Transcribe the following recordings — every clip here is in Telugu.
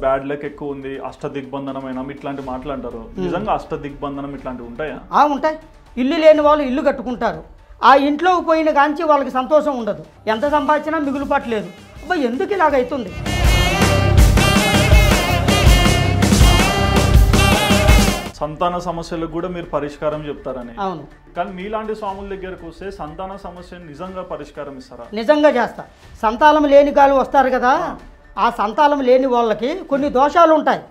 బ్యాడ్ లక్ ఎక్కువ ఉంది, అష్టదిగ్బంధనమైన ఇట్లాంటి మాటలు అంటారు. నిజంగా అష్టదిగ్బంధనం ఇట్లాంటివి ఉంటాయా? ఉంటాయి. ఇల్లు లేని వాళ్ళు ఇల్లు కట్టుకుంటారు. ఆ ఇంట్లో పోయిన కాంచి వాళ్ళకి సంతోషం ఉండదు, ఎంత సంపాదించినా మిగులుపాటు లేదు. అబ్బా ఎందుకు ఇలాగైతుంది? సంతాన సమస్యలకు కూడా మీరు పరిష్కారం చెప్తారని. అవును. కానీ మీలాంటి స్వాముల దగ్గరకు వస్తే సంతాన సమస్యను నిజంగా పరిష్కారం ఇస్తారా? నిజంగా చేస్తా. సంతానం లేని కాలు వస్తారు కదా, ఆ సంతానం లేని వాళ్ళకి కొన్ని దోషాలు ఉంటాయి.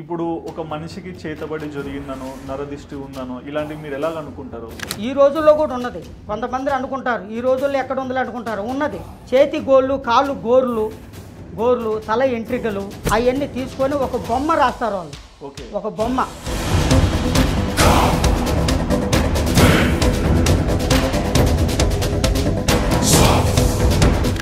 ఇప్పుడు ఒక మనిషికి చేతబడి జరిగిందనో, నరదిష్టి ఉందనో ఇలాంటివి మీరు ఎలాగ అనుకుంటారు? ఈ రోజుల్లో కూడా ఉన్నది. కొంతమంది అనుకుంటారు ఈ రోజుల్లో ఎక్కడ ఉందో అనుకుంటారు. ఉన్నది. చేతి గోళ్ళు, కాళ్ళు గోర్లు, తల ఎంట్రికలు అవన్నీ తీసుకొని ఒక బొమ్మ రాస్తారు వాళ్ళు. ఓకే. ఒక బొమ్మ.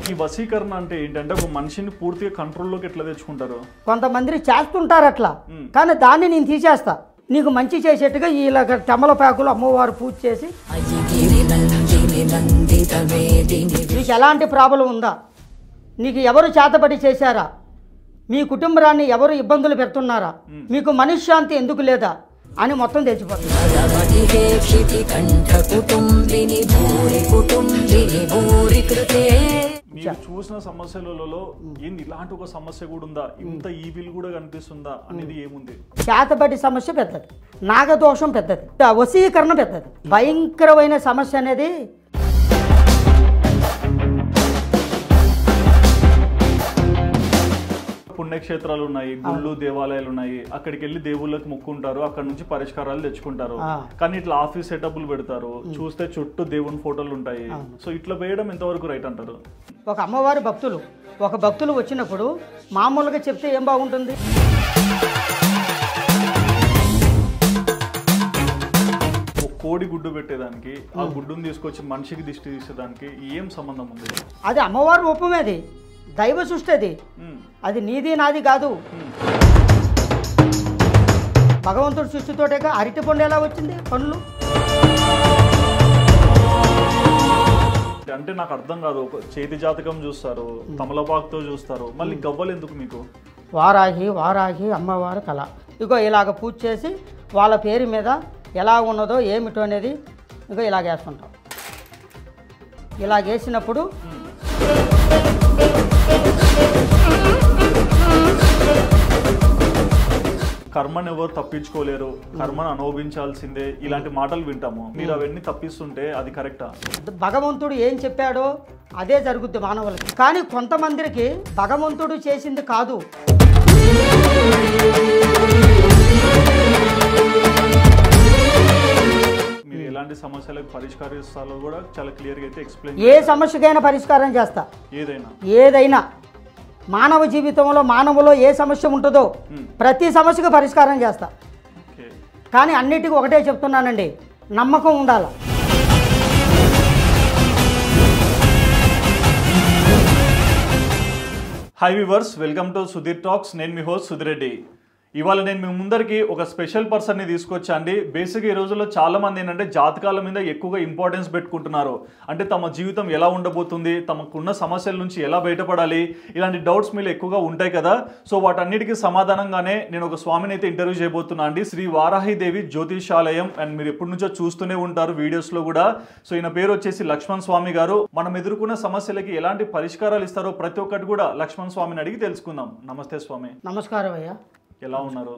ఈ వశీకరణ అంటే ఏంటంటే ఒక మనిషిని పూర్తిగా కంట్రోల్లోకి ఎట్లా తెచ్చుకుంటారు? కొంతమంది చేస్తుంటారు అట్లా, కానీ దాన్ని నేను తీసేస్తా. నీకు మంచి చేసేట్టుగా ఇలాగ తమలపాకులు అమ్మవారు పూజ చేసి, నీకు ఎలాంటి ప్రాబ్లం ఉందా, నీకు ఎవరు చేతబడి చేశారా, మీ కుటుంబాన్ని ఎవరు ఇబ్బందులు పెడుతున్నారా, మీకు మనశ్శాంతి ఎందుకు లేదా అని మొత్తం తెచ్చిపోతుంది. మీరు చూసిన సమస్యలలో ఏంది ఇలాంటి ఒక సమస్య కూడా ఉందా, ఇంత ఈవిల్ కూడా కనిపిస్తుందా అనేది ఏముంది? చేతబడి సమస్య పెద్దది, నాగదోషం పెద్దది, వశీకరణ పెద్దది. భయంకరమైన సమస్య అనేది పుణ్యక్షేత్రాలు ఉన్నాయి, గుళ్ళు, దేవాలయాలు ఉన్నాయి. అక్కడికి వెళ్ళి దేవుళ్ళకి మొక్కుంటారు, అక్కడ నుంచి పరిష్కారాలు తెచ్చుకుంటారు. కానీ ఇట్లా ఆఫీస్ సెటప్లు పెడతారు, చూస్తే చుట్టూ దేవుని ఫోటోలు ఉంటాయి. సో ఇట్లా వేయడం ఎంతవరకు రైట్ అంటారు? ఒక అమ్మవారి భక్తులు వచ్చినప్పుడు మామూలుగా చెప్తే ఏం బాగుంటుంది? కోడి గుడ్డు పెట్టేదానికి ఆ గుడ్డును తీసుకొచ్చి మనిషికి దిష్టి తీసేదానికి ఏం సంబంధం ఉంది? అది అమ్మవారి రూపమే, అది దైవ సృష్టి, అది నీది నాది కాదు. భగవంతుడి సృష్టితోటే అరటి పండు ఎలా వచ్చింది? పండ్లు అంటే నాకు అర్థం కాదు. ఒక చేతి జాతకం చూస్తారు, తమలపాకుతో చూస్తారు, మళ్ళీ గవ్వలు ఎందుకు మీకు? వారాహి అమ్మవారి కళ. ఇగో ఇలాగ పూజ చేసి వాళ్ళ పేరు మీద ఎలా ఉన్నదో ఏమిటో అనేది ఇగో ఇలాగేస్తుంటాం. ఇలాగేసినప్పుడు కర్మను ఎవరు తప్పించుకోలేరు, కర్మను అనుభవించాల్సిందే, ఇలాంటి మాటలు వింటాము. మీరు అవన్నీ తప్పిస్తుంటే అది కరెక్టా? భగవంతుడు ఏం చెప్పాడో అదే జరుగుద్ది మానవులకి. కానీ కొంతమందికి భగవంతుడు చేసింది కాదు. మీరు ఎలాంటి సమస్యలకు పరిష్కరిస్తారో కూడా చాలా క్లియర్గా అయితే ఎక్స్ప్లెయిన్. ఏ సమస్యకైనా పరిష్కారం చేస్తా. ఏదైనా మానవ జీవితంలో మానవులో ఏ సమస్య ఉంటుందో ప్రతి సమస్యకు పరిష్కారం చేస్తా. కానీ అన్నిటికీ ఒకటే చెప్తున్నానండి, నమ్మకం ఉండాలి. Hi viewers, welcome to Sudheer talks. నేను మీ హోస్ట్ సుధీర్ రెడ్డి. ఇవాళ నేను మీ ముందరికి ఒక స్పెషల్ పర్సన్ని తీసుకొచ్చా అండి. బేసిక్గా ఈ రోజుల్లో చాలా మంది ఏంటంటే జాతకాల మీద ఎక్కువగా ఇంపార్టెన్స్ పెట్టుకుంటున్నారు. అంటే తమ జీవితం ఎలా ఉండబోతుంది, తమకున్న సమస్యల నుంచి ఎలా బయటపడాలి, ఇలాంటి డౌట్స్ మీరు ఎక్కువగా ఉంటాయి కదా. సో వాటన్నిటికీ సమాధానంగానే నేను ఒక స్వామిని అయితే ఇంటర్వ్యూ చేయబోతున్నా అండి. శ్రీ వారాహిదేవి జ్యోతిషాలయం. అండ్ మీరు ఎప్పటి నుంచో చూస్తూనే ఉంటారు వీడియోస్లో కూడా. సో ఈయన పేరు వచ్చేసి లక్ష్మణ్ స్వామి గారు. మనం ఎదుర్కొన్న సమస్యలకి ఎలాంటి పరిష్కారాలు ఇస్తారో ప్రతి ఒక్కటి కూడా లక్ష్మణ్ స్వామిని అడిగి తెలుసుకుందాం. నమస్తే స్వామి. నమస్కారం అయ్యా. ఎలా ఉన్నారు?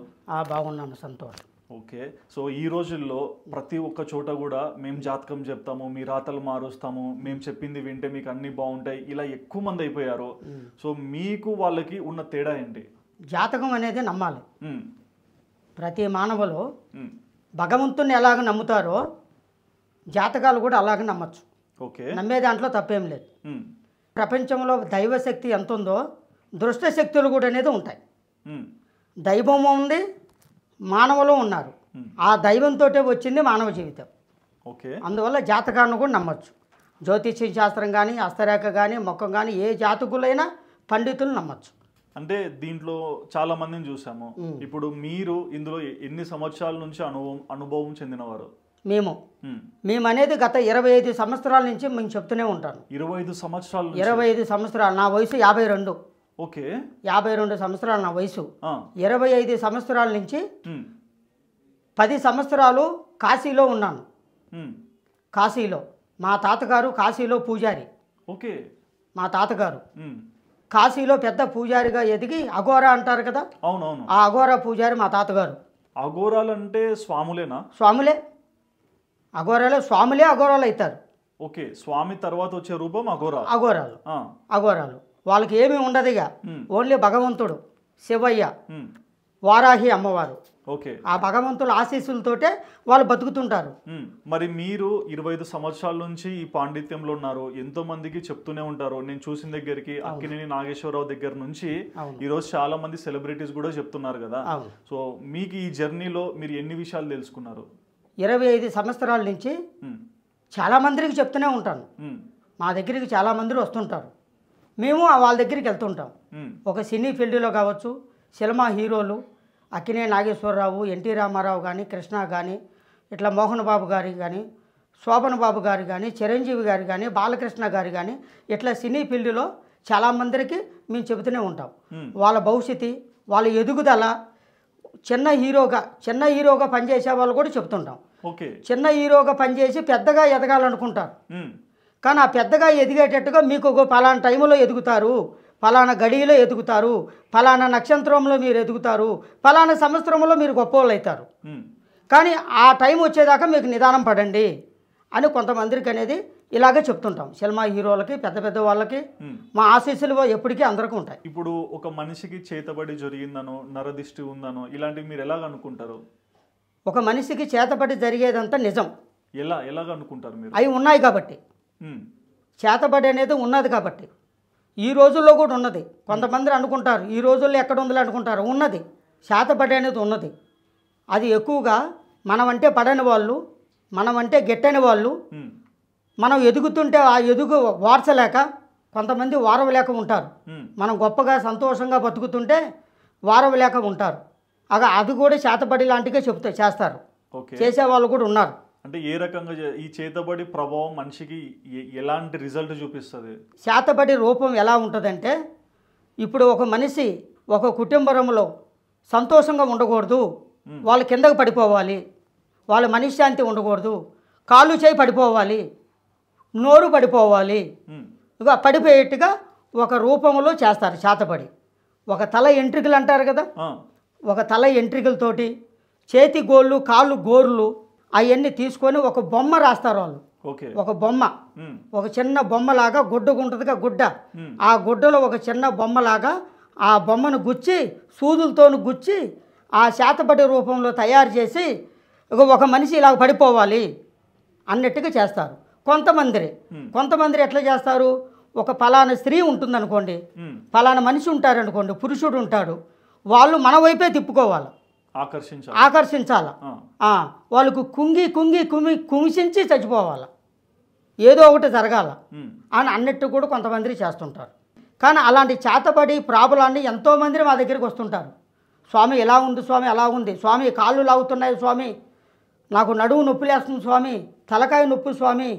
బాగున్నాను, సంతోషం. ఓకే. సో ఈ రోజుల్లో ప్రతి ఒక్క చోట కూడా మేము జాతకం చెప్తాము, మీ రాతలు మారుస్తాము, మేము చెప్పింది వింటే మీకు అన్ని బాగుంటాయి, ఇలా ఎక్కువ మంది అయిపోయారు. సో మీకు వాళ్ళకి ఉన్న తేడా ఏంటి? జాతకం అనేది నమ్మాలి. ప్రతి మానవులు భగవంతుని ఎలాగ నమ్ముతారో జాతకాలు కూడా అలాగే నమ్మచ్చు. ఓకే. నమ్మే దాంట్లో తప్పేం లేదు. ప్రపంచంలో దైవశక్తి ఎంత ఉందో దుష్ట శక్తులు కూడా అనేది ఉంటాయి. దైవం ఉంది, మానవులు ఉన్నారు. ఆ దైవంతో వచ్చింది మానవ జీవితం. ఓకే. అందువల్ల జాతకాన్ని కూడా నమ్మచ్చు. జ్యోతిష్య శాస్త్రం కానీ, హస్తరేఖ కానీ, మొక్కం కానీ ఏ జాతకులైనా పండితులు నమ్మచ్చు. అంటే దీంట్లో చాలా మందిని చూసాము. ఇప్పుడు మీరు ఇందులో ఎన్ని సంవత్సరాల నుంచి అనుభవం చెందినవారు? మేము అనేది గత 25 సంవత్సరాల నుంచి మేము చెప్తూనే ఉంటాను. 25 సంవత్సరాలు? 25 సంవత్సరాలు. నా వయసు 52. ఓకే, 52 సంవత్సరాలు నా వయసు. 25 సంవత్సరాల నుంచి 10 సంవత్సరాలు కాశీలో ఉన్నాను. కాశీలో మా తాతగారు కాశీలో పూజారి. ఓకే, మా తాతగారు కాశీలో పెద్ద పూజారిగా ఎదిగి అఘోరా అంటారు కదా. అవునవును, ఆ అఘోరా పూజారి మా తాతగారు. అఘోరాలు అంటే స్వాములేనా? స్వాములే, అఘోరాలే, స్వాములే అఘోరాలు అవుతారు. ఓకే, స్వామి తర్వాత వచ్చే రూపం అఘోరా. అఘోరాలు, అఘోరాలు. వాళ్ళకి ఏమీ ఉండదు ఇక, ఓన్లీ భగవంతుడు, శివయ్య, వారాహి అమ్మవారు. ఓకే, ఆ భగవంతుల ఆశీస్సులతోటే వాళ్ళు బతుకుతుంటారు. మరి మీరు 25 సంవత్సరాల నుంచి ఈ పాండిత్యంలో ఉన్నారు, ఎంతో మందికి చెప్తూనే ఉంటారు. నేను చూసిన దగ్గరికి అక్కినేని నాగేశ్వరరావు దగ్గర నుంచి ఈరోజు చాలా మంది సెలబ్రిటీస్ కూడా చెప్తున్నారు కదా. సో మీకు ఈ జర్నీలో మీరు ఎన్ని విషయాలు తెలుసుకున్నారు? 25 సంవత్సరాల నుంచి చాలా మందికి చెప్తూనే ఉంటాను. మా దగ్గరికి చాలా మంది వస్తుంటారు, మేము వాళ్ళ దగ్గరికి వెళ్తుంటాం. ఒక సినీ ఫీల్డ్లో కావచ్చు, సినిమా హీరోలు అక్కినేని నాగేశ్వరరావు, ఎన్టీ రామారావు కానీ, కృష్ణ కానీ, ఇట్లా మోహన్ బాబు గారి కానీ, శోభన్ బాబు గారు కానీ, చిరంజీవి గారు కానీ, బాలకృష్ణ గారు కానీ, ఇట్లా సినీ ఫీల్డ్లో చాలామందికి మేము చెబుతూనే ఉంటాం. వాళ్ళ భవిష్యత్తు, వాళ్ళ ఎదుగుదల, చిన్న హీరోగా పనిచేసే వాళ్ళు కూడా చెప్తుంటాం. చిన్న హీరోగా పనిచేసి పెద్దగా ఎదగాలనుకుంటారు, కానీ ఆ పెద్దగా ఎదిగేటట్టుగా మీకు ఒక పలానా టైంలో ఎదుగుతారు, పలానా గడిలో ఎదుగుతారు, పలానా నక్షత్రంలో మీరు ఎదుగుతారు, పలానా సంవత్సరంలో మీరు గొప్పవాళ్ళు అవుతారు, కానీ ఆ టైం వచ్చేదాకా మీకు నిదానం పడండి అని కొంతమందికి అనేది ఇలాగే చెప్తుంటాం. సినిమా హీరోలకి, పెద్ద పెద్ద వాళ్ళకి మా ఆశీస్సులు ఎప్పటికీ అందరికీ ఉంటాయి. ఇప్పుడు ఒక మనిషికి చేతబడి జరిగిందనో, నరదిష్టి ఉందనో, ఇలాంటివి మీరు ఎలాగ అనుకుంటారు? ఒక మనిషికి చేతబడి జరిగేదంతా నిజం. ఎలాగ అనుకుంటారు మీరు? అవి ఉన్నాయి కాబట్టి, చేతబడి అనేది ఉన్నది కాబట్టి, ఈ రోజుల్లో కూడా ఉన్నది. కొంతమంది అనుకుంటారు ఈ రోజుల్లో ఎక్కడ ఉందిలే అనుకుంటారు, ఉన్నది, చేతబడి అనేది ఉన్నది. అది ఎక్కువగా మనమంటే పడని వాళ్ళు, మనమంటే గెట్టని వాళ్ళు, మనం ఎదుగుతుంటే ఆ ఎదుగు వార్చలేక కొంతమంది వారవలేక ఉంటారు. మనం గొప్పగా సంతోషంగా బతుకుతుంటే వారవలేక ఉంటారు. అది కూడా చేతబడి లాంటిగా చేస్తారు, చేసేవాళ్ళు కూడా ఉన్నారు. అంటే ఏ రకంగా ఈ చేతబడి ప్రభావం మనిషికి ఎలాంటి రిజల్ట్ చూపిస్తుంది? చేతబడి రూపం ఎలా ఉంటుందంటే, ఇప్పుడు ఒక మనిషి ఒక కుటుంబంలో సంతోషంగా ఉండకూడదు, వాళ్ళు కిందకు పడిపోవాలి, వాళ్ళ మనశ్శాంతి ఉండకూడదు, కాళ్ళు చేయి పడిపోవాలి, నోరు పడిపోవాలి, ఇక పడిపోయేట్టుగా ఒక రూపంలో చేస్తారు చేతబడి. ఒక తల ఎంట్రికలు అంటారు కదా, ఒక తల ఎంట్రికలతోటి చేతి గోళ్ళు, కాళ్ళు గోర్లు అవన్నీ తీసుకొని ఒక బొమ్మ రాస్తారు వాళ్ళు. ఒక బొమ్మ, ఒక చిన్న బొమ్మలాగా గుడ్డగా ఉంటుందిగా గుడ్డ, ఆ గుడ్డలో ఒక చిన్న బొమ్మలాగా ఆ బొమ్మను గుచ్చి, సూదులతో గుచ్చి ఆ చేతబడి రూపంలో తయారు చేసి ఒక మనిషి ఇలా పడిపోవాలి అన్నట్టుగా చేస్తారు. కొంతమంది ఎట్లా చేస్తారు, ఒక పలానా స్త్రీ ఉంటుందనుకోండి, పలానా మనిషి ఉంటారనుకోండి, పురుషుడు ఉంటాడు, వాళ్ళు మన వైపే తిప్పుకోవాలి, ఆకర్షించాల, వాళ్ళకు కుంగించి చచ్చిపోవాలి, ఏదో ఒకటి జరగాల అని అన్నట్టు కూడా కొంతమంది చేస్తుంటారు. కానీ అలాంటి చేతబడి ప్రాబ్లాన్ని ఎంతోమంది మా దగ్గరికి వస్తుంటారు. స్వామి ఎలా ఉంది, స్వామి అలా ఉంది, స్వామి కాళ్ళు లాగుతున్నాయి, స్వామి నాకు నడువు నొప్పి లేస్తుంది, స్వామి తలకాయ నొప్పి, స్వామి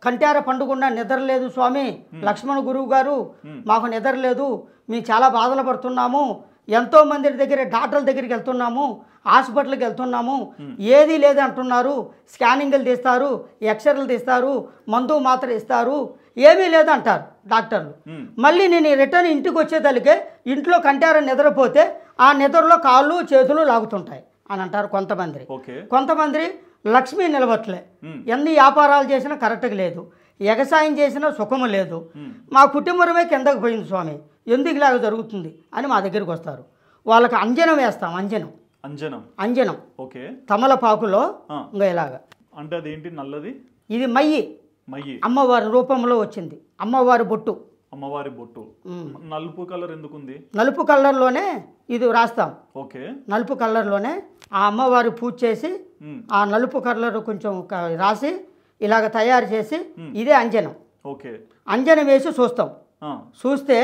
కంటార పండుగ నిద్ర లేదు, స్వామి లక్ష్మణ గురువు గారు మాకు నిద్ర లేదు, మేము చాలా బాధలు పడుతున్నాము, ఎంతోమంది దగ్గర డాక్టర్ల దగ్గరికి వెళ్తున్నాము, హాస్పిటల్కి వెళ్తున్నాము, ఏదీ లేదు అంటున్నారు, స్కానింగ్లు తీస్తారు, ఎక్స్రేలు తీస్తారు, మందు మాత్ర ఇస్తారు, ఏమీ లేదు అంటారు డాక్టర్లు. మళ్ళీ నేను రిటర్న్ ఇంటికి వచ్చేదలికే ఇంట్లో కంటార నిద్రపోతే ఆ నిద్రలో కాళ్ళు చేతులు లాగుతుంటాయి అని అంటారు కొంతమంది. లక్ష్మి నిలవట్లే, ఎన్ని వ్యాపారాలు చేసినా కరెక్ట్గా లేదు, ఎగసాయం చేసినా సుఖము లేదు, మా కుటుంబమే కిందకు పోయింది స్వామి, ఎందుకు ఇలాగ జరుగుతుంది అని మా దగ్గరికి వస్తారు. వాళ్ళకి అంజనం వేస్తాం, అంజనం తమలపాకులో ఇంకా ఇలాగా. అంటే అదేంటి నల్లది? ఇది మయ్యి, అమ్మవారి రూపంలో వచ్చింది, అమ్మవారి బొట్టు. నలుపు కలర్ ఎందుకుంది? నలుపు కలర్లోనే ఇది రాస్తాం. నలుపు కలర్లోనే ఆ అమ్మవారి పూజ చేసి ఆ నలుపు కలర్ కొంచెం రాసి ఇలాగ తయారు చేసి ఇదే అంజనం. అంజనం వేసి చూస్తాం. చూస్తే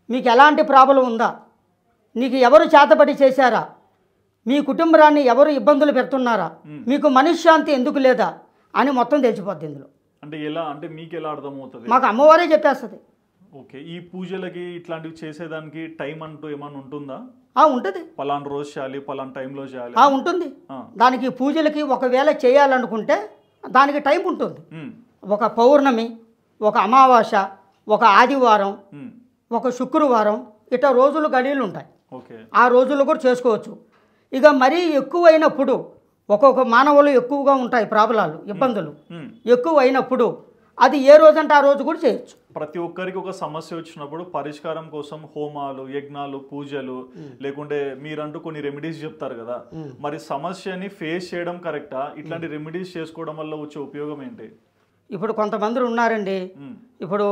మీకు ఎలాంటి ప్రాబ్లం ఉందా, నీకు ఎవరు చేతబడి చేశారా, మీ కుటుంబాన్ని ఎవరు ఇబ్బందులు పెడుతున్నారా, మీకు మనశ్శాంతి ఎందుకు లేదా అని మొత్తం తెలిసిపోద్ది ఇందులో. అంటే ఎలా, అంటే మీకు ఎలా అర్థమవుతుంది? మాకు అమ్మవారే చెప్పేస్తుంది. ఓకే, ఈ పూజలకి ఇట్లాంటివి చేసేదానికి టైం అంటూ ఏమైనా ఉంటుందా? ఉంటుంది. పలానా రోజు చేయాలి, పలానా టైంలో చేయాలి ఉంటుంది. దానికి పూజలకి ఒకవేళ చేయాలనుకుంటే దానికి టైం ఉంటుంది. ఒక పౌర్ణమి, ఒక అమావాస్య, ఒక ఆదివారం, ఒక శుక్రవారం, ఇట్లా రోజులు గడియలు ఉంటాయి. ఆ రోజుల్లో కూడా చేసుకోవచ్చు. ఇక మరీ ఎక్కువైనప్పుడు ఒక్కొక్క మానవులు ఎక్కువగా ఉంటాయి ప్రాబ్లాలు, ఇబ్బందులు ఎక్కువ అయినప్పుడు అది ఏ రోజంటే ఆ రోజు కూడా చేయొచ్చు. ప్రతి ఒక్కరికి ఒక సమస్య వచ్చినప్పుడు పరిష్కారం కోసం హోమాలు, యజ్ఞాలు, పూజలు, లేకుంటే మీరంటూ కొన్ని రెమెడీస్ చెప్తారు కదా, మరి సమస్యని ఫేస్ చేయడం కరెక్టా? ఇట్లాంటి రెమెడీస్ చేసుకోవడం వల్ల వచ్చే ఉపయోగం ఏంటి? ఇప్పుడు కొంతమంది ఉన్నారండి, ఇప్పుడు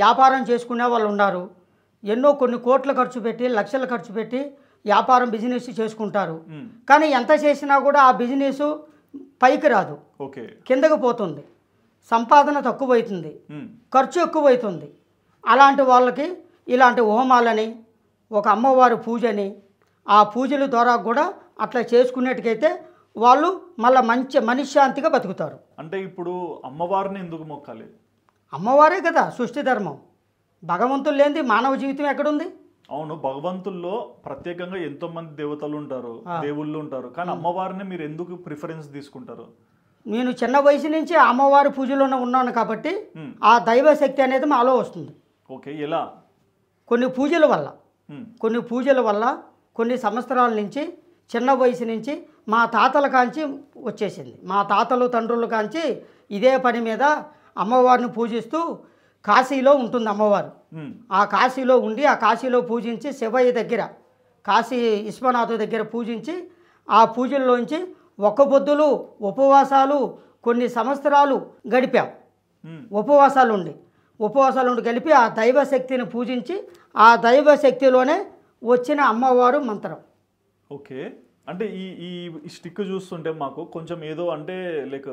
వ్యాపారం చేసుకునే వాళ్ళు ఉన్నారు, ఎన్నో కొన్ని కోట్ల ఖర్చు పెట్టి, లక్షల ఖర్చు పెట్టి వ్యాపారం బిజినెస్ చేసుకుంటారు. కానీ ఎంత చేసినా కూడా ఆ బిజినెస్ పైకి రాదు, కిందకి పోతుంది, సంపాదన తక్కువైతుంది, ఖర్చు ఎక్కువైతుంది. అలాంటి వాళ్ళకి ఇలాంటి హోమాలని, ఒక అమ్మవారి పూజని, ఆ పూజల ద్వారా కూడా అట్లా చేసుకునేట్టుకైతే వాళ్ళు మళ్ళీ మంచి మనశ్శాంతిగా బతుకుతారు. అంటే ఇప్పుడు అమ్మవారిని ఎందుకు మొక్కాలి? అమ్మవారే కదా సృష్టి ధర్మం. భగవంతుడు లేనిది మానవ జీవితం ఎక్కడుంది? అవును, భగవంతుల్లో ప్రత్యేకంగా ఎంతో మంది దేవతలు ఉంటారు, దేవుళ్ళు ఉంటారు, కానీ అమ్మవారిని మీరు ఎందుకు ప్రిఫరెన్స్ తీసుకుంటారు? నేను చిన్న వయసు నుంచి అమ్మవారి పూజలోనే ఉన్నాను కాబట్టి ఆ దైవ శక్తి అనేది మాలో వస్తుంది. ఓకే, ఎలా? కొన్ని పూజల వల్ల కొన్ని సంవత్సరాల నుంచి, చిన్న వయసు నుంచి మా తాతల కాంచి వచ్చేసింది. మా తాతలు తండ్రుల కాంచి ఇదే పని మీద అమ్మవారిని పూజిస్తూ కాశీలో ఉంటుంది అమ్మవారు. ఆ కాశీలో ఉండి ఆ కాశీలో పూజించి శివయ్య దగ్గర, కాశీ విశ్వనాథ దగ్గర పూజించి ఆ పూజల్లోంచి ఒక్క పొద్దులు, ఉపవాసాలు కొన్ని సంవత్సరాలు గడిపాం. ఉపవాసాలు ఉండి గడిపి ఆ దైవశక్తిని పూజించి ఆ దైవశక్తిలోనే వచ్చిన అమ్మవారు మంత్రం. ఓకే, అంటే ఈ స్టిక్ చూస్తుంటే మాకు కొంచెం ఏదో అంటే లైక్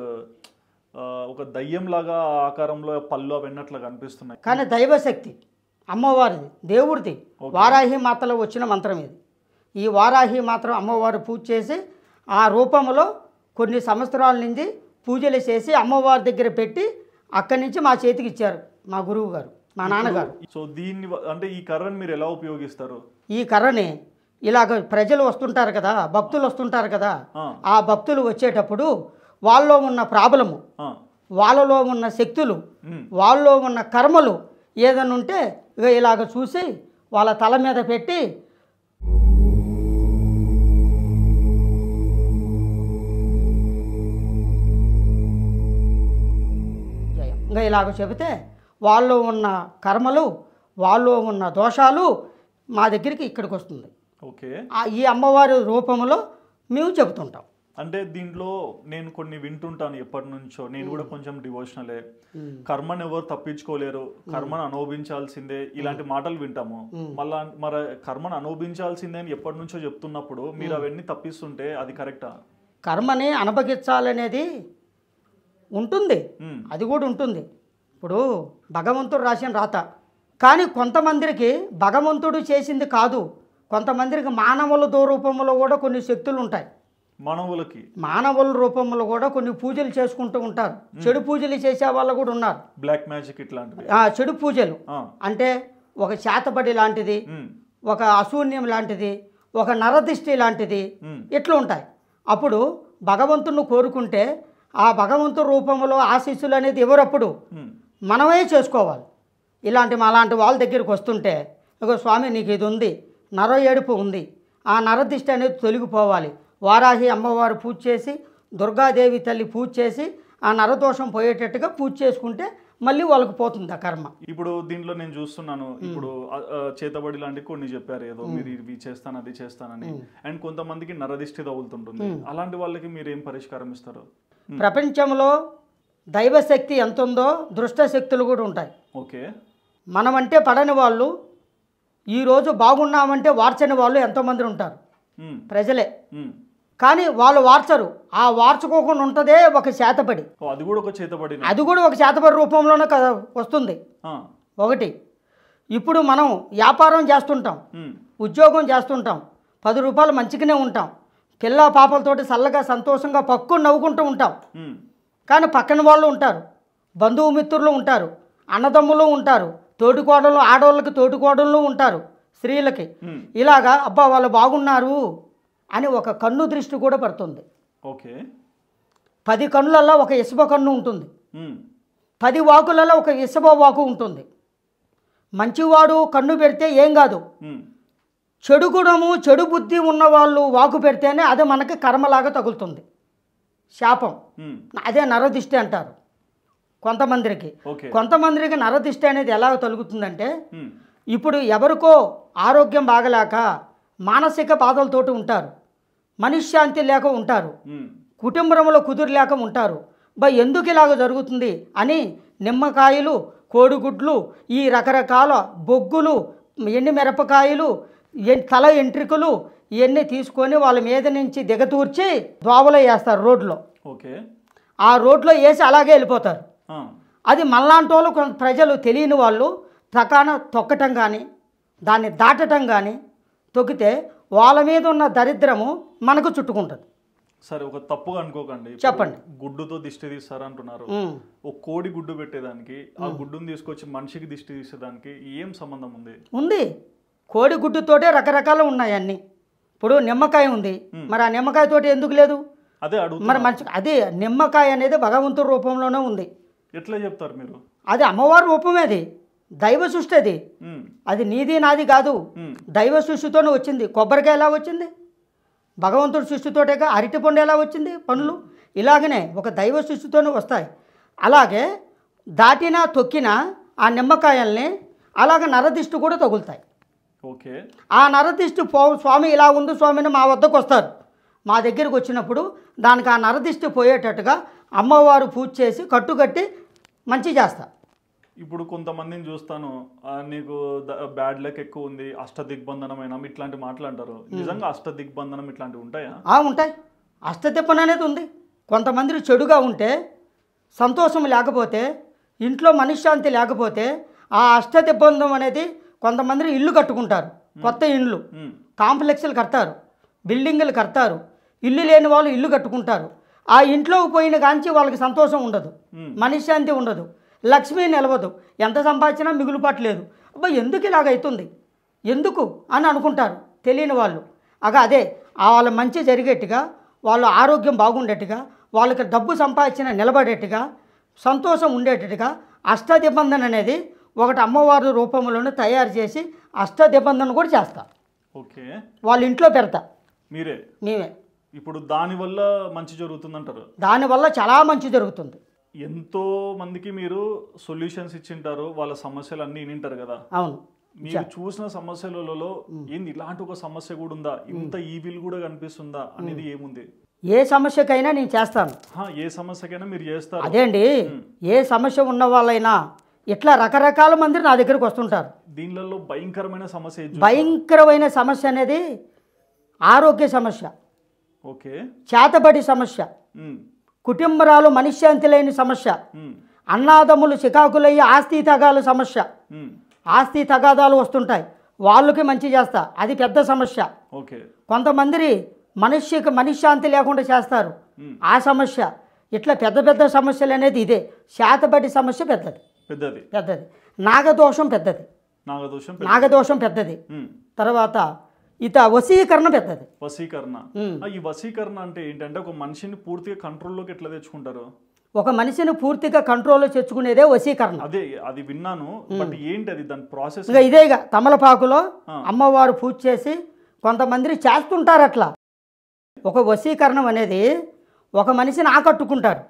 ఒక దయ్యం లాగా ఆకారంలో పళ్ళు అవన్నట్లు కనిపిస్తున్నాయి. కానీ దైవశక్తి అమ్మవారిది, దేవుడిది, వారాహి మాతలో వచ్చిన మంత్రం ఇది. ఈ వారాహి మాత్రం అమ్మవారు పూజ చేసి ఆ రూపంలో కొన్ని సంవత్సరాల నుంచి పూజలు చేసి అమ్మవారి దగ్గర పెట్టి అక్కడి నుంచి మా చేతికి ఇచ్చారు మా గురువు గారు, మా నాన్నగారు. సో దీన్ని అంటే ఈ కర్రని మీరు ఎలా ఉపయోగిస్తారు? ఈ కర్రని ఇలాగ ప్రజలు వస్తుంటారు కదా, భక్తులు వస్తుంటారు కదా, ఆ భక్తులు వచ్చేటప్పుడు వాళ్ళలో ఉన్న ప్రాబ్లము, వాళ్ళలో ఉన్న శక్తులు, వాళ్ళలో ఉన్న కర్మలు ఏదైనా ఉంటే ఇక ఇలాగ చూసి వాళ్ళ తల మీద పెట్టి ఇంకా ఇలాగ చెబితే వాళ్ళు ఉన్న కర్మలు, వాళ్ళు ఉన్న దోషాలు మా దగ్గరికి ఇక్కడికి వస్తుంది. ఓకే, ఈ అమ్మవారి రూపంలో మేము చెబుతుంటాం. అంటే దీంట్లో నేను కొన్ని వింటుంటాను ఎప్పటి నుంచో, నేను కూడా కొంచెం డివోషనలే, కర్మను ఎవరు తప్పించుకోలేరు, కర్మను అనుభవించాల్సిందే, ఇలాంటి మాటలు వింటాము. మళ్ళా మరి కర్మను అనుభవించాల్సిందే అని ఎప్పటి నుంచో చెప్తున్నప్పుడు మీరు అవన్నీ తప్పిస్తుంటే అది కరెక్టా? కర్మని అనుభవించాలనేది ఉంటుంది, అది కూడా ఉంటుంది. ఇప్పుడు భగవంతుడు రాసిన రాత, కానీ కొంతమందికి భగవంతుడు చేసింది కాదు, కొంతమందికి మానవుల రూపంలో కూడా కొన్ని శక్తులు ఉంటాయి. మానవుల రూపంలో కూడా కొన్ని పూజలు చేసుకుంటూ ఉంటారు. చెడు పూజలు చేసే వాళ్ళు కూడా ఉన్నారు, బ్లాక్ మ్యాజిక్ ఇట్లాంటివి. చెడు పూజలు అంటే ఒక చేతబడి లాంటిది, ఒక అశూన్యం లాంటిది, ఒక నరదిష్టి లాంటిది, ఇట్లా ఉంటాయి. అప్పుడు భగవంతుని కోరుకుంటే ఆ భగవంతుడి రూపంలో ఆశీస్సులు అనేది ఎవరప్పుడు మనమే చేసుకోవాలి. అలాంటి వాళ్ళ దగ్గరికి వస్తుంటే ఇగో స్వామి నీకు ఇది ఉంది, నర ఏడుపు ఉంది, ఆ నరదిష్టి అనేది తొలగిపోవాలి, వారాహి అమ్మవారు పూజ చేసి, దుర్గాదేవి తల్లి పూజ చేసి ఆ నరదోషం పోయేటట్టుగా పూజ చేసుకుంటే మళ్ళీ వాళ్ళకి పోతుంది ఆ కర్మ. ఇప్పుడు దీంట్లో నేను చూస్తున్నాను, ఇప్పుడు చేతబడి లాంటివి కొన్ని చెప్పారు, ఏదో మీరు ఇవి చేస్తాను అది చేస్తానని, అండ్ కొంతమందికి నరదిష్టి తగులుతుంటుంది. అలాంటి వాళ్ళకి మీరు ఏం పరిష్కారం ఇస్తారు? ప్రపంచంలో దైవశక్తి ఎంత ఉందో దుష్ట శక్తులు కూడా ఉంటాయి. ఓకే, మనమంటే పడని వాళ్ళు, ఈరోజు బాగున్నామంటే వార్చని వాళ్ళు ఎంతోమంది ఉంటారు ప్రజలే, కానీ వాళ్ళు వార్చరు. ఆ వార్చుకోకుండా ఉంటుందే ఒక చేతబడి, అది కూడా ఒక చేతబడి రూపంలోనే వస్తుంది. ఒకటి, ఇప్పుడు మనం వ్యాపారం చేస్తుంటాం, ఉద్యోగం చేస్తుంటాం, 10 రూపాయలు మంచిగానే ఉంటాం, పిల్ల పాపలతోటి చల్లగా సంతోషంగా పక్కుని నవ్వుకుంటూ ఉంటాం. ఉమ్, కానీ పక్కన వాళ్ళు ఉంటారు, బంధువు మిత్రులు ఉంటారు, అన్నదమ్ములు ఉంటారు, తోటికోడలు ఆడవాళ్ళకి తోటికోడళ్ళు ఉంటారు, స్త్రీలకి. ఇలాగా అబ్బా వాళ్ళు బాగున్నారు అని ఒక కన్ను దృష్టి కూడా పడుతుంది. ఓకే. 10 కన్నులలో ఒక ఇసుబ కన్ను ఉంటుంది, ఉమ్, 10 వాకులలో ఒక ఇసుబ వాకు ఉంటుంది. మంచివాడు కన్ను పెడితే ఏం కాదు, ఉమ్, చెడు గుణము చెడు బుద్ధి ఉన్నవాళ్ళు వాకు పెడితేనే అది మనకి కర్మలాగా తగులుతుంది, శాపం. ఉమ్, అదే నరదిష్టి అంటారు కొంతమందికి. ఓకే. కొంతమందికి నరదిష్టి అనేది ఎలా తగులుతుందంటే, ఉమ్, ఇప్పుడు ఎవరికో ఆరోగ్యం బాగలేక మానసిక బాధలతోటి ఉంటారు, మనశ్శాంతి లేక ఉంటారు, ఉమ్, కుటుంబంలో కుదురులేక ఉంటారు. ఎందుకు ఇలాగ జరుగుతుంది అని నిమ్మకాయలు, కోడిగుడ్లు, ఈ రకరకాల బొగ్గులు, ఎండి మిరపకాయలు, తల ఎంట్రికలు ఇవన్నీ తీసుకొని వాళ్ళ మీద నుంచి దిగతూర్చి దోవలో వేస్తారు రోడ్లో. ఓకే. ఆ రోడ్లో వేసి అలాగే వెళ్ళిపోతారు. ఆ, అది మళ్ళాంటి వాళ్ళు కొంత ప్రజలు తెలియని వాళ్ళు తకాన తొక్కటం కానీ దాన్ని దాటటం కానీ తొక్కితే వాళ్ళ మీద ఉన్న దరిద్రము మనకు చుట్టుకుంటుంది. సరే, ఒక తప్పుగా అనుకోకండి. ఇప్పుడు చెప్పండి. గుడ్డుతో దిష్టి తీస్తారంటున్నారు. ఉమ్. ఒక కోడి గుడ్డు పెట్టేదానికి ఆ గుడ్డుని తీసుకొచ్చి మనిషికి దిష్టి తీసేదానికి ఏం సంబంధం ఉంది? ఉంది. కోడి గుడ్డుతోటే రకరకాలు ఉన్నాయి అన్నీ. ఇప్పుడు నిమ్మకాయ ఉంది, మరి ఆ నిమ్మకాయతోటి ఎందుకు లేదు? అదే అడుగు. మరి మంచి అదే నిమ్మకాయ అనేది భగవంతుడి రూపంలోనే ఉంది. ఎట్లా చెప్తారు మీరు? అది అమ్మవారి రూపమే, అది దైవ సృష్టి, అది ఉమ్, అది నీది నాది కాదు, ఉమ్, దైవ సృష్టితోనే వచ్చింది. కొబ్బరికాయ ఎలా వచ్చింది? భగవంతుడి సృష్టితోటేగా. అరటిపండు ఎలా వచ్చింది? పండ్లు ఇలాగనే ఒక దైవ సృష్టితోనే వస్తాయి. అలాగే దాటినా తొక్కినా ఆ నిమ్మకాయల్ని అలాగ నరదిష్టి కూడా తగులుతాయి. ఓకే. ఆ నరదిష్టి స్వామి ఇలా ఉంది స్వామిని మా వద్దకు వస్తారు. మా దగ్గరికి వచ్చినప్పుడు దానికి ఆ నరదిష్టి పోయేటట్టుగా అమ్మవారు పూజ చేసి కట్టుకట్టి మంచి చేస్తారు. ఇప్పుడు కొంతమందిని చూస్తాను, నీకు బ్యాడ్ లక్ ఎక్కువ ఉంది, అష్టదిగ్బంధనమైన ఇట్లాంటి మాటలు అంటారు. నిజంగా అష్టదిగ్బంధనం ఇట్లాంటివి ఉంటాయా? ఉంటాయి. అష్టదిబ్బం అనేది ఉంది. కొంతమంది చెడుగా ఉంటే, సంతోషం లేకపోతే, ఇంట్లో మనశ్శాంతి లేకపోతే ఆ అష్టదిబ్బంధం అనేది కొంతమంది ఇల్లు కట్టుకుంటారు, కొత్త ఇండ్లు, కాంప్లెక్స్లు కడతారు, బిల్డింగులు కడతారు. ఇల్లు లేని వాళ్ళు ఇల్లు కట్టుకుంటారు. ఆ ఇంట్లోకి పోయిన కాంచి వాళ్ళకి సంతోషం ఉండదు, మనశ్శాంతి ఉండదు, లక్ష్మి నిలవదు, ఎంత సంపాదించినా మిగులుపట్లేదు. ఎందుకు ఇలాగైతుంది, ఎందుకు అని అనుకుంటారు తెలియని వాళ్ళు. అదే వాళ్ళ మంచి జరిగేట్టుగా, వాళ్ళ ఆరోగ్యం బాగుండేట్టుగా, వాళ్ళకి డబ్బు సంపాదించిన నిలబడేట్టుగా, సంతోషం ఉండేటట్టుగా అష్టదిబంధన అనేది ఒకటి అమ్మవారి రూపంలోనే తయారు చేసి అష్టదిబంధన కూడా చేస్తా. ఓకే. వాళ్ళ ఇంట్లో పెడతా. మేమే. ఇప్పుడు దానివల్ల మంచి జరుగుతుందంటారు? దానివల్ల చాలా మంచి జరుగుతుంది. ఎంతో మందికి మీరు సొల్యూషన్స్ ఇచ్చింటారు, వాళ్ళ సమస్యలు అన్నీ వింటారు కదా. అవును. మీరు చూసిన సమస్యలలో ఏంది ఇలాంటి ఒక సమస్య కూడా ఉందా, ఇంత ఈవిల్ కూడా కనిపిస్తుందా అనేది ఏముంది? ఏ సమస్యకైనా నేను చేస్తాను. ఏ సమస్యకైనా మీరు చేస్తారు? అదే అండి, ఏ సమస్య ఉన్న వాళ్ళైనా ఇట్లా రకరకాల మంది నా దగ్గరికి వస్తుంటారు. దీనిలో భయంకరమైన సమస్య, భయంకరమైన సమస్య అనేది ఆరోగ్య సమస్య. ఓకే. చేతబడి సమస్య, కుటుంబరాలు మనశ్శాంతి లేని సమస్య, అన్నాదమ్ములు చికాకులయ్యి ఆస్తి తగాలు సమస్య. ఆస్తి తగాదాలు వస్తుంటాయి, వాళ్ళకి మంచి చేస్తా, అది పెద్ద సమస్య. ఓకే. కొంతమంది మనశ్శాంతి లేకుండా చేస్తారు, ఆ సమస్య. ఇట్లా పెద్ద పెద్ద సమస్యలు అనేది ఇదే. చేతబడి సమస్య పెద్దది పెద్దది పెద్దది నాగదోషం పెద్దది నాగదోషం పెద్దది. తర్వాత వశీకరణ పెద్దది. వశీకరణ. ఈ వశీకరణ అంటే ఏంటంటే ఒక మనిషిని పూర్తిగా కంట్రోల్లోకి ఎట్లా తెచ్చుకుంటారు? ఒక మనిషిని పూర్తిగా కంట్రోల్లో తెచ్చుకునేదే వశీకరణ. అదే, అది విన్నాను, బట్ ఏంటి అది, దాని ప్రాసెస్? ఇదేగా తమలపాకులో అమ్మవారు పూజ చేసి కొంతమంది చేస్తుంటారు అట్లా. ఒక వశీకరణం అనేది ఒక మనిషిని ఆకట్టుకుంటారు.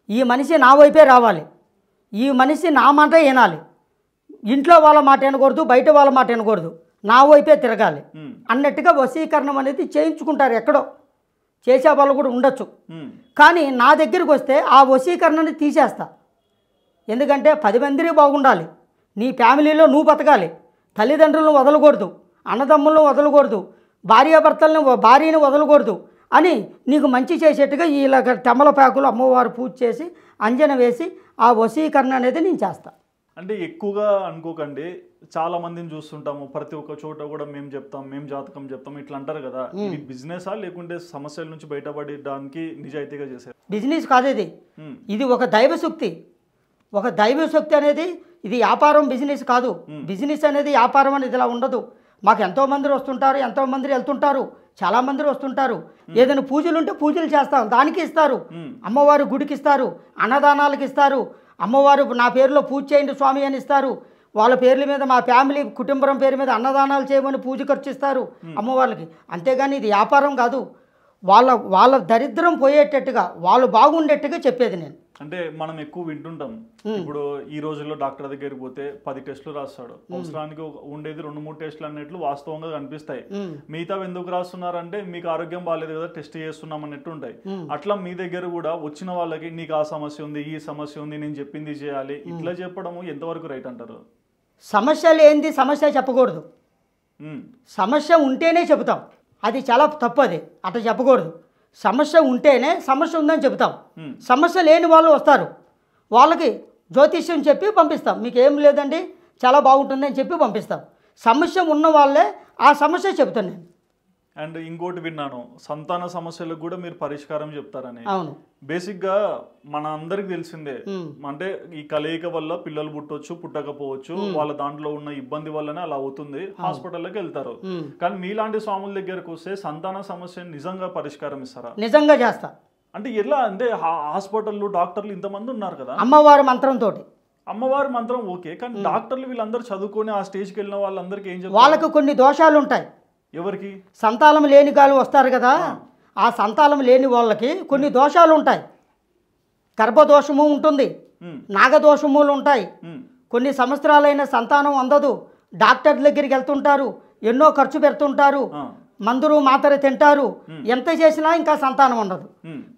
ఈ మనిషి నా వైపే రావాలి, ఈ మనిషి నా మాట వినాలి, ఇంట్లో వాళ్ళ మాట వినకూడదు, బయట వాళ్ళ మాట వినకూడదు, నా వైపే తిరగాలి అన్నట్టుగా వశీకరణం అనేది చేయించుకుంటారు. ఎక్కడో చేసే వాళ్ళు కూడా ఉండొచ్చు, కానీ నా దగ్గరికి వస్తే ఆ వశీకరణని తీసేస్తా. ఎందుకంటే 10 మందిని బాగుండాలి, నీ ఫ్యామిలీలో నువ్వు బతకాలి, తల్లిదండ్రులను వదలకూడదు, అన్నదమ్ములను వదలకూడదు, భార్యని వదలకూడదు అని నీకు మంచి చేసేట్టుగా ఇలాగ తమలపాకులు అమ్మవారు పూజ చేసి అంజన వేసి ఆ వశీకరణ అనేది నేను చేస్తా. అంటే ఎక్కువగా అనుకోకండి, చాలా మందిని చూస్తుంటాము, ప్రతి ఒక్క చోట కూడా మేము చెప్తాం, మేము జాతకం చెప్తాం ఇట్లా అంటారు కదా. ఇది బిజినెసా లేకుంటే సమస్యల నుంచి బయటపడడానికి నిజాయితీగా చేశారు? బిజినెస్ కాదు ఇది, ఇది ఒక దైవశక్తి. ఒక దైవశక్తి అనేది ఇది వ్యాపారం, బిజినెస్ కాదు. బిజినెస్ అనేది వ్యాపారం అనేది ఇలా ఉండదు. మాకు ఎంతోమంది వస్తుంటారు, ఎంతోమంది వెళ్తుంటారు, చాలామంది వస్తుంటారు. ఏదైనా పూజలు ఉంటే పూజలు చేస్తాం, దానికి ఇస్తారు. అమ్మవారు గుడికి ఇస్తారు, అన్నదానాలకు ఇస్తారు. అమ్మవారు నా పేరులో పూజ చేయండి స్వామి అని ఇస్తారు. వాళ్ళ పేర్ల మీద మా ఫ్యామిలీ కుటుంబం పేరు మీద అన్నదానాలు చేయమని పూజ ఖర్చు ఇస్తారు అమ్మవార్లకి. అంతేగాని ఇది వ్యాపారం కాదు. వాళ్ళ దరిద్రం పోయేటట్టుగా, వాళ్ళు బాగుండేట్టుగా చెప్పేది నేను. అంటే మనం ఎక్కువ వింటుంటాం, ఇప్పుడు ఈ రోజుల్లో డాక్టర్ దగ్గరికి పోతే 10 టెస్టులు రాస్తాడు, అవసరానికి ఉండేది 2-3 టెస్టులు అన్నట్లు వాస్తవంగా కనిపిస్తాయి. మిగతా ఎందుకు రాస్తున్నారంటే మీకు ఆరోగ్యం బాగాలేదు కదా, టెస్ట్ చేస్తున్నాం అన్నట్టు ఉంటాయి. అట్లా మీ దగ్గర కూడా వచ్చిన వాళ్ళకి నీకు ఆ సమస్య ఉంది, ఈ సమస్య ఉంది, నేను చెప్పింది చేయాలి, ఇట్లా చెప్పడము ఎంతవరకు రైట్ అంటారు? సమస్య లేనిది సమస్య చెప్పకూడదు. సమస్య ఉంటేనే చెబుతాం, అది చాలా తప్పు. అది అట్లా చెప్పకూడదు. సమస్య ఉంటేనే సమస్య ఉందని చెబుతాం. సమస్య లేని వాళ్ళు వస్తారు, వాళ్ళకి జ్యోతిష్యం చెప్పి పంపిస్తాం. మీకు ఏం లేదండి, చాలా బాగుంటుందని చెప్పి పంపిస్తాం. సమస్య ఉన్న వాళ్ళే ఆ సమస్య చెబుతాను నేను. అండ్ ఇంకోటి విన్నాను, సంతాన సమస్యలకు కూడా మీరు పరిష్కారం చెప్తారని. అవును. బేసిక్గా మన అందరికి తెలిసిందే, అంటే ఈ కలయిక వల్ల పిల్లలు పుట్టొచ్చు, పుట్టకపోవచ్చు, వాళ్ళ దాంట్లో ఉన్న ఇబ్బంది వల్లనే అలా అవుతుంది, హాస్పిటల్లోకి వెళ్తారు. కానీ మీలాంటి స్వాముల దగ్గరకు వస్తే సంతాన సమస్య నిజంగా పరిష్కారం ఇస్తారా? నిజంగా చేస్తా. అంటే ఎలా అంటే హాస్పిటల్ డాక్టర్లు ఇంతమంది ఉన్నారు కదా, అమ్మవారి మంత్రంతో. అమ్మవారి మంత్రం ఓకే, కానీ డాక్టర్లు వీళ్ళందరూ చదువుకొని ఆ స్టేజ్కి వెళ్ళిన వాళ్ళందరికీ ఏం చెప్తారు? వాళ్ళకు కొన్ని దోషాలు ఉంటాయి. ఎవరికి? సంతానం లేని గాలు వస్తారు కదా, ఆ సంతానం లేని వాళ్ళకి కొన్ని దోషాలు ఉంటాయి. గర్భదోషము ఉంటుంది, నాగదోషములు ఉంటాయి. కొన్ని సంవత్సరాలైన సంతానం అందదు, డాక్టర్ దగ్గరికి వెళ్తుంటారు, ఎన్నో ఖర్చు పెడుతుంటారు, మందులు మాత్ర తింటారు, ఎంత చేసినా ఇంకా సంతానం ఉండదు.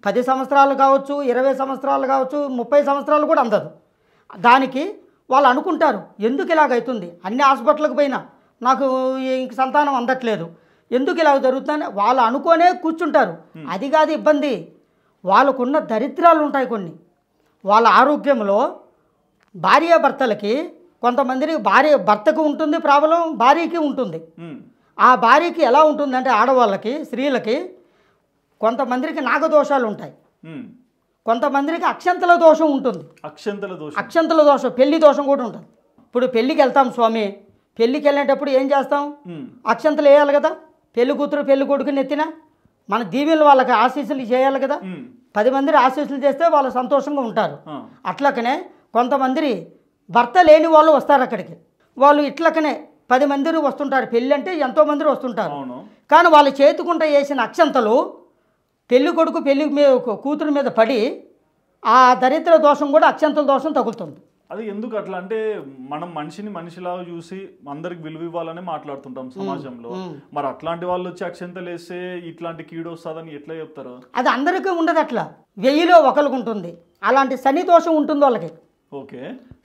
10 సంవత్సరాలు కావచ్చు, 20 సంవత్సరాలు కావచ్చు, 30 సంవత్సరాలు కూడా అందదు. దానికి వాళ్ళు అనుకుంటారు ఎందుకు ఇలాగవుతుంది, అన్ని హాస్పిటల్కి పోయినా నాకు ఇంక సంతానం అందట్లేదు, ఎందుకు ఇలా జరుగుతుందని వాళ్ళు అనుకోనే కూర్చుంటారు. అది కాదు ఇబ్బంది, వాళ్ళకున్న దరిద్రాలు ఉంటాయి కొన్ని. వాళ్ళ ఆరోగ్యంలో భార్యాభర్తలకి కొంతమందికి భర్తకు ఉంటుంది ప్రాబ్లం, భార్యకి ఉంటుంది. ఆ భార్యకి ఎలా ఉంటుందంటే ఆడవాళ్ళకి, స్త్రీలకి కొంతమందికి నాగదోషాలు ఉంటాయి, కొంతమందికి అక్షంతల దోషం ఉంటుంది. అక్షంతల దోషం, పెళ్లి దోషం కూడా ఉంటుంది. ఇప్పుడు పెళ్ళికి వెళ్తాం స్వామి, పెళ్ళికి వెళ్ళేటప్పుడు ఏం చేస్తాం, అక్షంతలు వేయాలి కదా, పెళ్లి కూతురు పెళ్లి కొడుకుని ఎత్తిన మన దీవెనలు వాళ్ళకి ఆశీస్సులు చేయాలి కదా. 10 మంది ఆశీస్సులు చేస్తే వాళ్ళు సంతోషంగా ఉంటారు. అట్లకనే కొంతమంది భర్త లేని వాళ్ళు వస్తారు అక్కడికి, వాళ్ళు ఇట్లకనే 10 మంది వస్తుంటారు. పెళ్ళి అంటే ఎంతోమంది వస్తుంటారు, కానీ వాళ్ళ చేతుకుంట వేసిన అక్షంతలు పెళ్లి కొడుకు పెళ్లి కూతురు మీద పడి ఆ దరిద్ర దోషం కూడా అక్షంతల దోషం తగులుతుంది. అది ఎందుకు అట్లా అంటే, మనం మనిషిని మనిషిలాగా చూసి అందరికి విలువ ఇవ్వాలని మాట్లాడుతుంటాం సమాజంలో. మరి అట్లాంటి వాళ్ళు వచ్చి అక్షంతలు వేస్తే ఇట్లాంటి కీడు వస్తుందని ఎట్లా చెప్తారు? అది అందరికీ ఉండదు, అట్లా 1000లో ఒకరికి ఉంటుంది. అలాంటి శని దోషం ఉంటుంది వాళ్ళకి. ఓకే,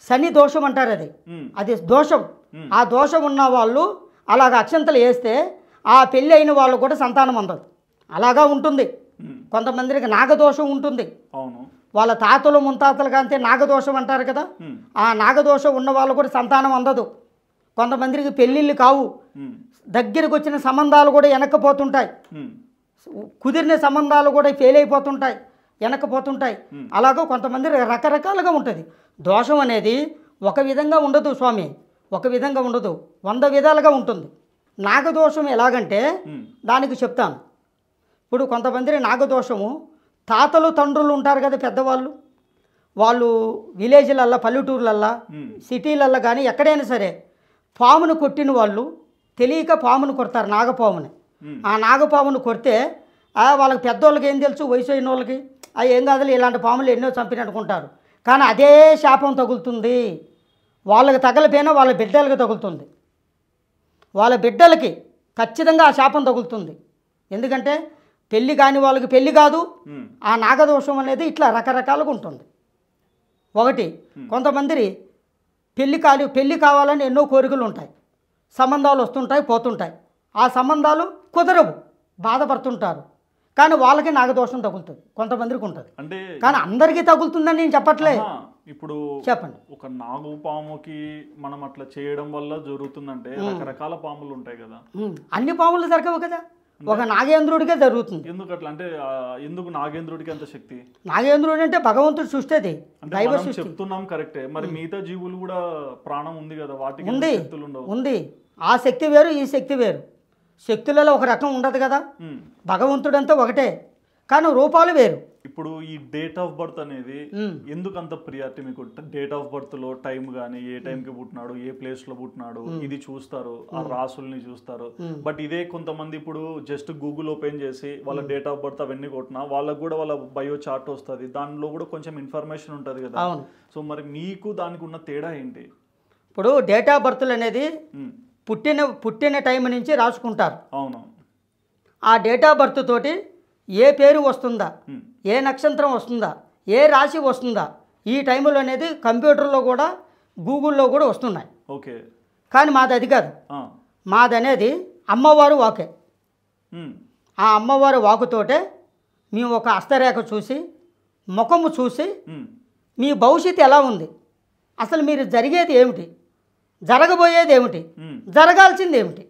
శని దోషం అంటారు, అది దోషం. ఆ దోషం ఉన్న వాళ్ళు అలాగ అక్షంతలు వేస్తే ఆ పెళ్ళి అయిన వాళ్ళు కూడా సంతానం అందదు, అలాగా ఉంటుంది. కొంతమందికి నాగదోషం ఉంటుంది. అవును, వాళ్ళ తాతలు ముత్తాతలు కంటే నాగదోషం అంటారు కదా, ఆ నాగదోషం ఉన్న వాళ్ళు కూడా సంతానం అందదు. కొంతమందికి పెళ్ళిళ్ళు కావు, దగ్గరికి వచ్చిన సంబంధాలు కూడా వెనక్కిపోతుంటాయి, కుదిరిన సంబంధాలు కూడా ఫెయిల్ అయిపోతుంటాయి, వెనక్కిపోతుంటాయి. అలాగో కొంతమంది రకరకాలుగా ఉంటుంది. దోషం అనేది ఒక విధంగా ఉండదు స్వామి, ఒక విధంగా ఉండదు, 100 విధాలుగా ఉంటుంది. నాగదోషం ఎలాగంటే దానికి చెప్తాను. ఇప్పుడు కొంతమంది నాగదోషము తాతలు తండ్రులు ఉంటారు కదా పెద్దవాళ్ళు, వాళ్ళు విలేజ్లల్లో, పల్లెటూర్లల్లో, సిటీలల్లో కానీ ఎక్కడైనా సరే పామును కొట్టిన వాళ్ళు తెలియక పామును కొడతారు, నాగపాముని. ఆ నాగపామును కొడితే వాళ్ళకి పెద్దోళ్ళకి ఏం తెలుసు, వయసు అయిన వాళ్ళకి ఏం కాదు, ఇలాంటి పాములు ఎన్నో చంపినట్టుకుంటారు. కానీ అదే శాపం తగులుతుంది వాళ్ళకి, తగలిపోయినా వాళ్ళ బిడ్డలకి తగులుతుంది, వాళ్ళ బిడ్డలకి ఖచ్చితంగా ఆ శాపం తగులుతుంది. ఎందుకంటే పెళ్ళి కాని వాళ్ళకి పెళ్ళి కాదు, ఆ నాగదోషం అనేది ఇట్లా రకరకాలుగా ఉంటుంది. ఒకటి, కొంతమంది పెళ్ళి కావాలని ఎన్నో కోరికలు ఉంటాయి, సంబంధాలు వస్తుంటాయి పోతుంటాయి, ఆ సంబంధాలు కుదరవు, బాధపడుతుంటారు. కానీ వాళ్ళకి నాగదోషం తగులుతుంది, కొంతమందికి ఉంటుంది. అంటే కానీ అందరికీ తగులుతుందని నేను చెప్పట్లే. ఇప్పుడు చెప్పండి. ఒక నాగు పాముకి మనం అట్లా చేయడం వల్ల జరుగుతుందంటే రకరకాల పాములు ఉంటాయి కదా, అన్ని పాములు దొరకవు కదా, ఒక నాగేంద్రుడికే జరుగుతుంది. ఎందుకు అట్లా అంటే ఎందుకు నాగేంద్రుడికి అంత శక్తి? నాగేంద్రుడు అంటే భగవంతుడు సృష్టి, అది దైవ మనం సృష్టి. చెప్తున్నాం కరెక్టే, మరి మిగతా జీవులు కూడా ప్రాణం ఉంది కదా, వాటికి ఉంది శక్తులు ఉండవు? ఉంది. ఆ శక్తి వేరు, ఈ శక్తి వేరు. శక్తులలో ఒక రకం ఉండదు కదా, భగవంతుడంతా ఒకటే కానీ రూపాలు వేరు. ఇప్పుడు ఈ డేట్ ఆఫ్ బర్త్ అనేది ఎందుకు అంత ప్రియారిటీ మీకు? డేట్ ఆఫ్ బర్త్ లో టైం గానీ, ఏ టైంకి పుట్టినాడు, ఏ ప్లేస్ లో పుట్టినాడు, ఇది చూస్తారు, ఆ రాసుల్ని చూస్తారు. బట్ ఇదే కొంతమంది ఇప్పుడు జస్ట్ గూగుల్ ఓపెన్ చేసి వాళ్ళ డేట్ ఆఫ్ బర్త్ అవన్నీ కొట్టినా వాళ్ళకు కూడా వాళ్ళ బయో చార్ట్ వస్తుంది, దానిలో కూడా కొంచెం ఇన్ఫర్మేషన్ ఉంటుంది కదా. సో మరి మీకు దానికి ఉన్న తేడా ఏంటి? ఇప్పుడు డేట్ ఆఫ్ బర్త్లు అనేది పుట్టిన టైం నుంచి రాసుకుంటారు. అవును. ఆ డేట్ ఆఫ్ బర్త్ తోటి ఏ పేరు వస్తుందా, ఏ నక్షత్రం వస్తుందా, ఏ రాశి వస్తుందా, ఈ టైంలో అనేది కంప్యూటర్లో కూడా గూగుల్లో కూడా వస్తున్నాయి. ఓకే. కానీ మాది అది కాదు. మాది అనేది అమ్మవారు వాకే. ఆ అమ్మవారు వాకుతోటే మేము ఒక హస్తరేఖ చూసి, ముఖము చూసి, మీ భవిష్యత్తు ఎలా ఉంది, అసలు మీరు జరిగేది ఏమిటి, జరగబోయేది ఏమిటి, జరగాల్సింది ఏమిటి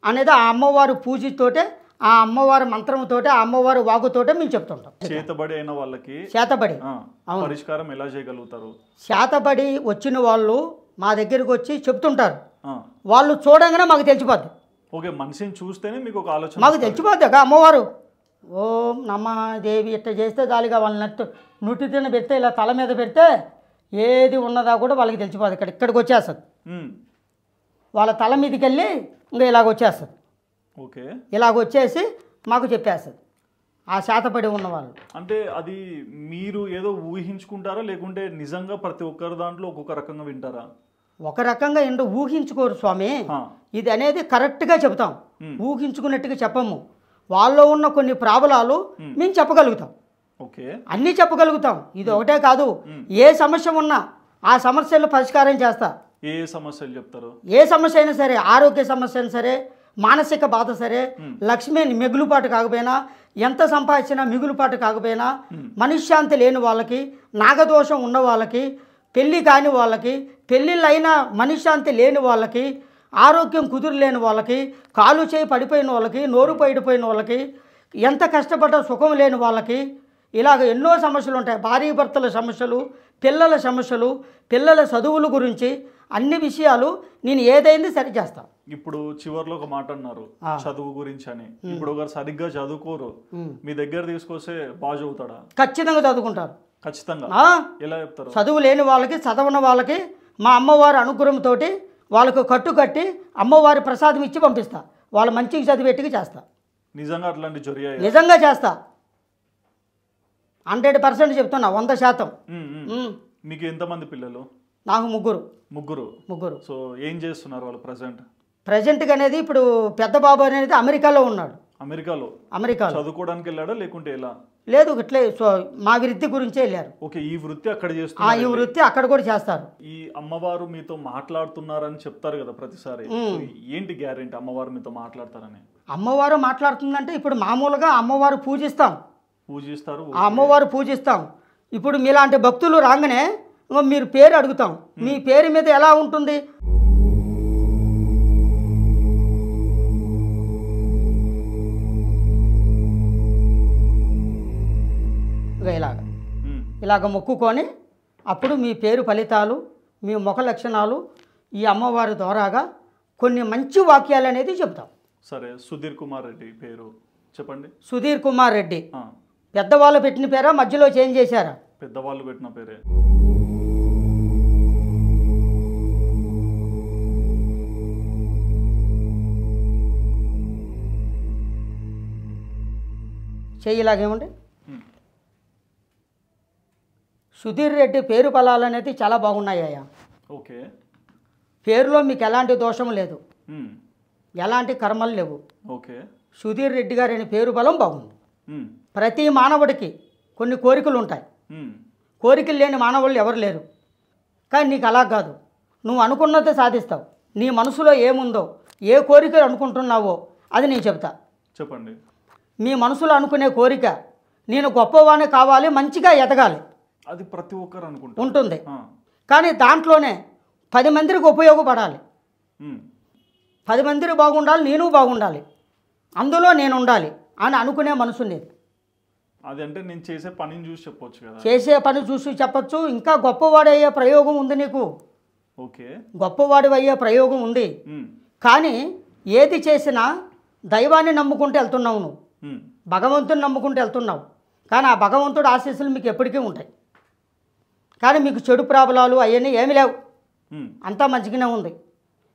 అనేది ఆ అమ్మవారు పూజతోటే, ఆ అమ్మవారి మంత్రంతోటే, ఆ అమ్మవారి వాగుతోటే మేము చెప్తుంటాం. చేతబడి అయిన వాళ్ళకి చేతబడి పరిష్కారం ఎలా చేయగలుగుతారు? చేతబడి వచ్చిన వాళ్ళు మా దగ్గరికి వచ్చి చెప్తుంటారు. వాళ్ళు చూడంగానే మాకు తెలిసిపోద్ది. ఓకే, మనిషిని చూస్తేనే మీకు ఒక ఆలోచన మాకు తెలిసిపోద్ది. అమ్మవారు ఓం నమదేవి ఇట్లా చేస్తే జాలిగా వాళ్ళని నుట్టి తిన్న పెడితే, ఇలా తల మీద పెడితే ఏది ఉన్నదా కూడా వాళ్ళకి తెలిసిపోదు. ఇక్కడికి వచ్చేస్తుంది, వాళ్ళ తల మీదకి వెళ్ళి ఇంకా ఇలాగ వచ్చేస్తుంది. ఓకే, ఇలాగ వచ్చేసి మాకు చెప్పేస్తుంది ఆ శాతపడి ఉన్నవాళ్ళు. అంటే అది మీరు ఏదో ఊహించుకుంటారా, లేకుంటే నిజంగా ప్రతి ఒక్కరి దాంట్లో ఒక్కొక్క రకంగా వింటారా? ఒక రకంగా ఏంటో ఊహించుకోరు స్వామి, ఇది అనేది కరెక్ట్గా చెప్తాం, ఊహించుకున్నట్టుగా చెప్పము. వాళ్ళలో ఉన్న కొన్ని ప్రాబ్లాలు మేము చెప్పగలుగుతాం. ఓకే, అన్నీ చెప్పగలుగుతాం. ఇది ఒకటే కాదు, ఏ సమస్య ఉన్నా ఆ సమస్యలు పరిష్కారం చేస్తా. ఏ సమస్యలు చెప్తారు? ఏ సమస్య అయినా సరే, ఆరోగ్య సమస్య అయినా సరే, మానసిక బాధ సరే, లక్ష్మి మిగులుపాటు కాకపోయినా, ఎంత సంపాదించినా మిగులుపాటు కాకపోయినా, మనశ్శాంతి లేని వాళ్ళకి, నాగదోషం ఉన్న వాళ్ళకి, పెళ్ళి కాని వాళ్ళకి, పెళ్ళిళ్ళైనా మనశ్శాంతి లేని వాళ్ళకి, ఆరోగ్యం కుదురులేని వాళ్ళకి, కాలు చేయి పడిపోయిన వాళ్ళకి, నోరు పడిపోయిన వాళ్ళకి, ఎంత కష్టపడ్డ సుఖం లేని వాళ్ళకి, ఇలాగ ఎన్నో సమస్యలు ఉంటాయి. భార్య భర్తల సమస్యలు, పిల్లల సమస్యలు, పిల్లల చదువుల గురించి అన్ని విషయాలు నేను ఏదైంది సరి చేస్తాను. ఇప్పుడు చివర్లో ఒక మాట అన్నారు చదువు గురించి అని. ఇప్పుడు ఒకరు సరిగ్గా చదువుకోరు, మీ దగ్గర తీసుకొస్తే బాగా చదువుతాడా? ఖచ్చితంగా చదువుకుంటారు. ఖచ్చితంగా. ఎలా చెప్తారు? చదువు లేని వాళ్ళకి, చదవని వాళ్ళకి మా అమ్మవారి అనుగ్రహంతో వాళ్ళకు కట్టుకట్టి అమ్మవారి ప్రసాదం ఇచ్చి పంపిస్తా. వాళ్ళు మంచిగా చదివేట్టుగా చేస్తా. నిజంగా అట్లాంటి జరిగాయి? నిజంగా చేస్తా, 100% చెప్తున్నా, 100%. మీకు ఎంతమంది పిల్లలు? నాకు ముగ్గురు. సో ఏం చేస్తున్నారు వాళ్ళు ప్రజెంట్గా అనేది? ఇప్పుడు పెద్ద బాబు అనేది అమెరికాలో ఉన్నాడు. అమెరికాలో చదువుకోవడానికి వెళ్ళాడా, లేకుంటే ఎలా? లేదు, ఇట్లే మా వృత్తి గురించే వెళ్ళారు. ఓకే, ఈ వృత్తి అక్కడ చేస్తున్నారు? ఈ వృత్తి అక్కడ కూడా చేస్తారు. ఈ అమ్మవారు మీతో మాట్లాడుతున్నారని చెప్తారు కదా ప్రతిసారి, ఏంటి గ్యారెంటీ అమ్మవారు మీతో మాట్లాడతారని? అమ్మవారు మాట్లాడుతుందంటే ఇప్పుడు మామూలుగా అమ్మవారు పూజిస్తారు. ఆ అమ్మవారు పూజిస్తాం. ఇప్పుడు మీలాంటి భక్తులు రాగానే మీరు పేరు అడుగుతాం, మీ పేరు మీద ఎలా ఉంటుంది? ఇలాగ మొక్కుకొని అప్పుడు మీ పేరు ఫలితాలు, మీ ముఖ లక్షణాలు ఈ అమ్మవారి ద్వారాగా కొన్ని మంచి వాక్యాలు అనేది చెప్తాం. సరే, సుధీర్ కుమార్ రెడ్డి పేరు చెప్పండి. సుధీర్ కుమార్ రెడ్డి పెద్దవాళ్ళు పెట్టిన పేరా, మధ్యలో చేంజ్ చేశారా? పెద్దవాళ్ళు పెట్టిన పేరే. చెయ్యిలాగేముండే సుధీర్ రెడ్డి పేరు ఫలాలు అనేది చాలా బాగున్నాయ్యా. ఓకే, పేరులో మీకు ఎలాంటి దోషం లేదు, ఎలాంటి కర్మలు లేవు. ఓకే, సుధీర్ రెడ్డి గారి అనే పేరు బలం బాగుంది. ప్రతి మానవుడికి కొన్ని కోరికలు ఉంటాయి, కోరికలు లేని మానవులు ఎవరు లేరు. కానీ నీకు అలా కాదు, నువ్వు అనుకున్నదే సాధిస్తావు. నీ మనసులో ఏముందో, ఏ కోరికలు అనుకుంటున్నావో అది నేను చెప్తా. చెప్పండి. మీ మనసులో అనుకునే కోరిక, నేను గొప్పవాణ్ణి కావాలి, మంచిగా ఎదగాలి, అది ప్రతి ఒక్కరు అనుకుంటారు ఉంటుంది. కానీ దాంట్లోనే 10 మందికి ఉపయోగపడాలి, 10 మందికి బాగుండాలి, నేను బాగుండాలి, అందులో నేను ఉండాలి అని అనుకునే మనసు ఉండేది. అది అంటే నేను చేసే పనిని చూసి చెప్పొచ్చు కదా. చేసే పని చూసి చెప్పచ్చు. ఇంకా గొప్పవాడయ్యే ప్రయోగం ఉంది నీకు. ఓకే, గొప్పవాడు అయ్యే ప్రయోగం ఉంది. కానీ ఏది చేసినా దైవాన్ని నమ్ముకుంటూ వెళ్తున్నావు, నువ్వు భగవంతుని నమ్ముకుంటూ వెళ్తున్నావు. కానీ ఆ భగవంతుడు ఆశీస్సులు మీకు ఎప్పటికీ ఉంటాయి. కానీ మీకు చెడు ప్రాబలాలు అవన్నీ ఏమీ లేవు, అంతా మంచిగానే ఉంది.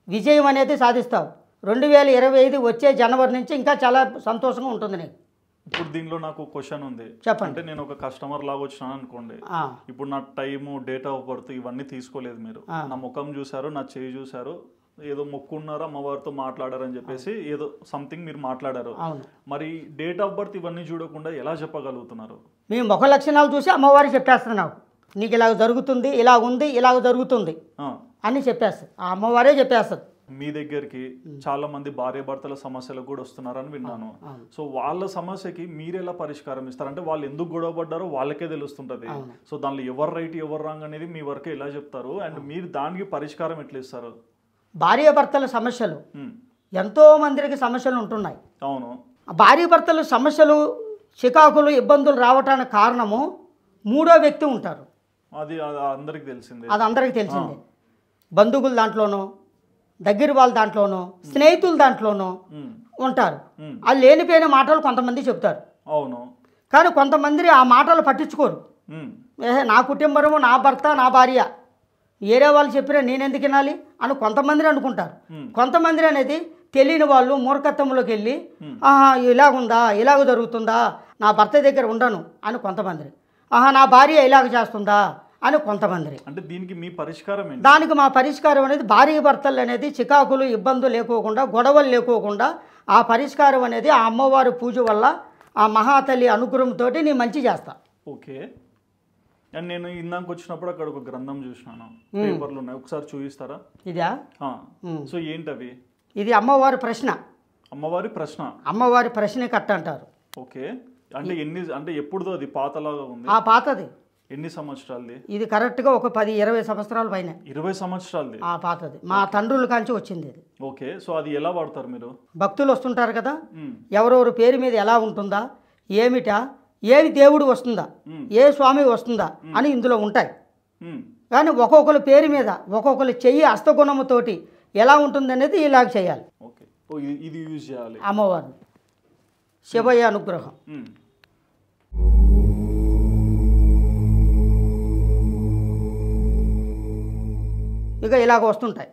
విజయం అనేది సాధిస్తావు. 2025 వచ్చే జనవరి నుంచి ఇంకా చాలా సంతోషంగా ఉంటుంది నీకు. ఇప్పుడు దీనిలో నాకు క్వశ్చన్ ఉంది, చెప్పండి. అంటే నేను ఒక కస్టమర్ లాగా వచ్చినాను అనుకోండి. ఇప్పుడు నా టైము, డేట్ ఆఫ్ బర్త్ ఇవన్నీ తీసుకోలేదు మీరు. నా ముఖం చూసారు, నా చేయి చూసారు, ఏదో మొక్కున్నారు, అమ్మవారితో మాట్లాడారని చెప్పేసి ఏదో సంథింగ్ మీరు మాట్లాడారు. మరి డేట్ ఆఫ్ బర్త్ ఇవన్నీ చూడకుండా ఎలా చెప్పగలుగుతున్నారు? మీ ముఖ లక్షణాలు చూసి అమ్మవారికి చెప్పేస్తుంది, నాకు నీకు ఇలాగ జరుగుతుంది, ఇలాగ ఉంది, ఇలాగ జరుగుతుంది అని చెప్పేస్తుంది. ఆ అమ్మవారే చెప్పేస్తుంది. మీ దగ్గరికి చాలా మంది భార్య భర్తల సమస్యలకు కూడా వస్తున్నారని విన్నాను. సో వాళ్ళ సమస్యకి మీరు ఎలా పరిష్కారం ఇస్తారు? అంటే వాళ్ళు ఎందుకు గొడవ పడ్డారో వాళ్ళకే తెలుస్తుంటది. సో దానిలో ఎవరు రైట్ ఎవరు రాంగ్ అనేది మీ వరకే ఎలా చెప్తారు, అండ్ మీరు దానికి పరిష్కారం ఎట్లా ఇస్తారు? భార్య భర్తల సమస్యలు ఎంతో మందికి సమస్యలు ఉంటున్నాయి. అవును, భార్య భర్తల సమస్యలు, చికాకులు, ఇబ్బందులు రావటానికి కారణము మూడో వ్యక్తి ఉంటారు. అది అందరికి తెలిసిందే, అది అందరికి తెలిసిందే. బంధువుల దాంట్లోనూ, దగ్గర వాళ్ళ దాంట్లోనూ, స్నేహితుల దాంట్లోనూ ఉంటారు. ఆ లేనిపోయిన మాటలు కొంతమంది చెప్తారు. అవును, కానీ కొంతమంది ఆ మాటలు పట్టించుకోరు. నా కుటుంబము, నా భర్త, నా భార్య, వేరే వాళ్ళు చెప్పినా నేనెందుకు వినాలి అని కొంతమంది అనుకుంటారు. కొంతమంది అనేది తెలియని వాళ్ళు మూర్ఖత్వంలోకి వెళ్ళి ఇలాగుందా, ఇలాగ జరుగుతుందా, నా భర్త దగ్గర ఉండను అని కొంతమంది, నా భార్య ఇలాగ చేస్తుందా అని కొంతమంది. అంటే దీనికి మీ పరిష్కారం ఏంటి? దానికి మా పరిష్కారం అనేది భార్య భర్తలు అనేది చికాకులు, ఇబ్బందులు లేకోకుండా, గొడవలు లేకోకుండా ఆ పరిష్కారం అనేది ఆ అమ్మవారి పూజ వల్ల, ఆ మహాతల్లి అనుగ్రహంతో నేను మంచి చేస్తా. ఓకే, అండ్ నేను ఇందాక వచ్చినప్పుడు అక్కడ ఒక గ్రంథం చూసినాను, పేపర్లు ఉన్నాయి, ఒకసారి చూపిస్తారా? ఇదా? సో ఏంటవి? ఇది అమ్మవారి ప్రశ్న. అమ్మవారి ప్రశ్న? అమ్మవారి ప్రశ్న కట్ట అంటారు. ఓకే, అంటే అంటే ఎప్పుడుదో అది పాతలాగా ఉంది? పాతది. ఎన్ని సంవత్సరాలది? ఇది కరెక్ట్గా ఒక 10-20 సంవత్సరాల పైన. 20 సంవత్సరాలది? పాతది, మా తండ్రుల కాంచి వచ్చింది ఇది. ఓకే, సో అది ఎలా వాడతారు మీరు? భక్తులు వస్తుంటారు కదా, ఎవరెవరు పేరు మీద ఎలా ఉంటుందా, ఏమిటా, ఏది దేవుడు వస్తుందా, ఏ స్వామి వస్తుందా అని ఇందులో ఉంటాయి. కానీ ఒక్కొక్కరు పేరు మీద ఒక్కొక్కరు చెయ్యి హస్తగుణముతోటి ఎలా ఉంటుంది అనేది ఇలాగ చేయాలి. ఓకే, ఇది యూజ్ చేయాలి. అమ్మవారు శివయ్య అనుగ్రహం. ఇక ఇలాగ వస్తుంటాయి,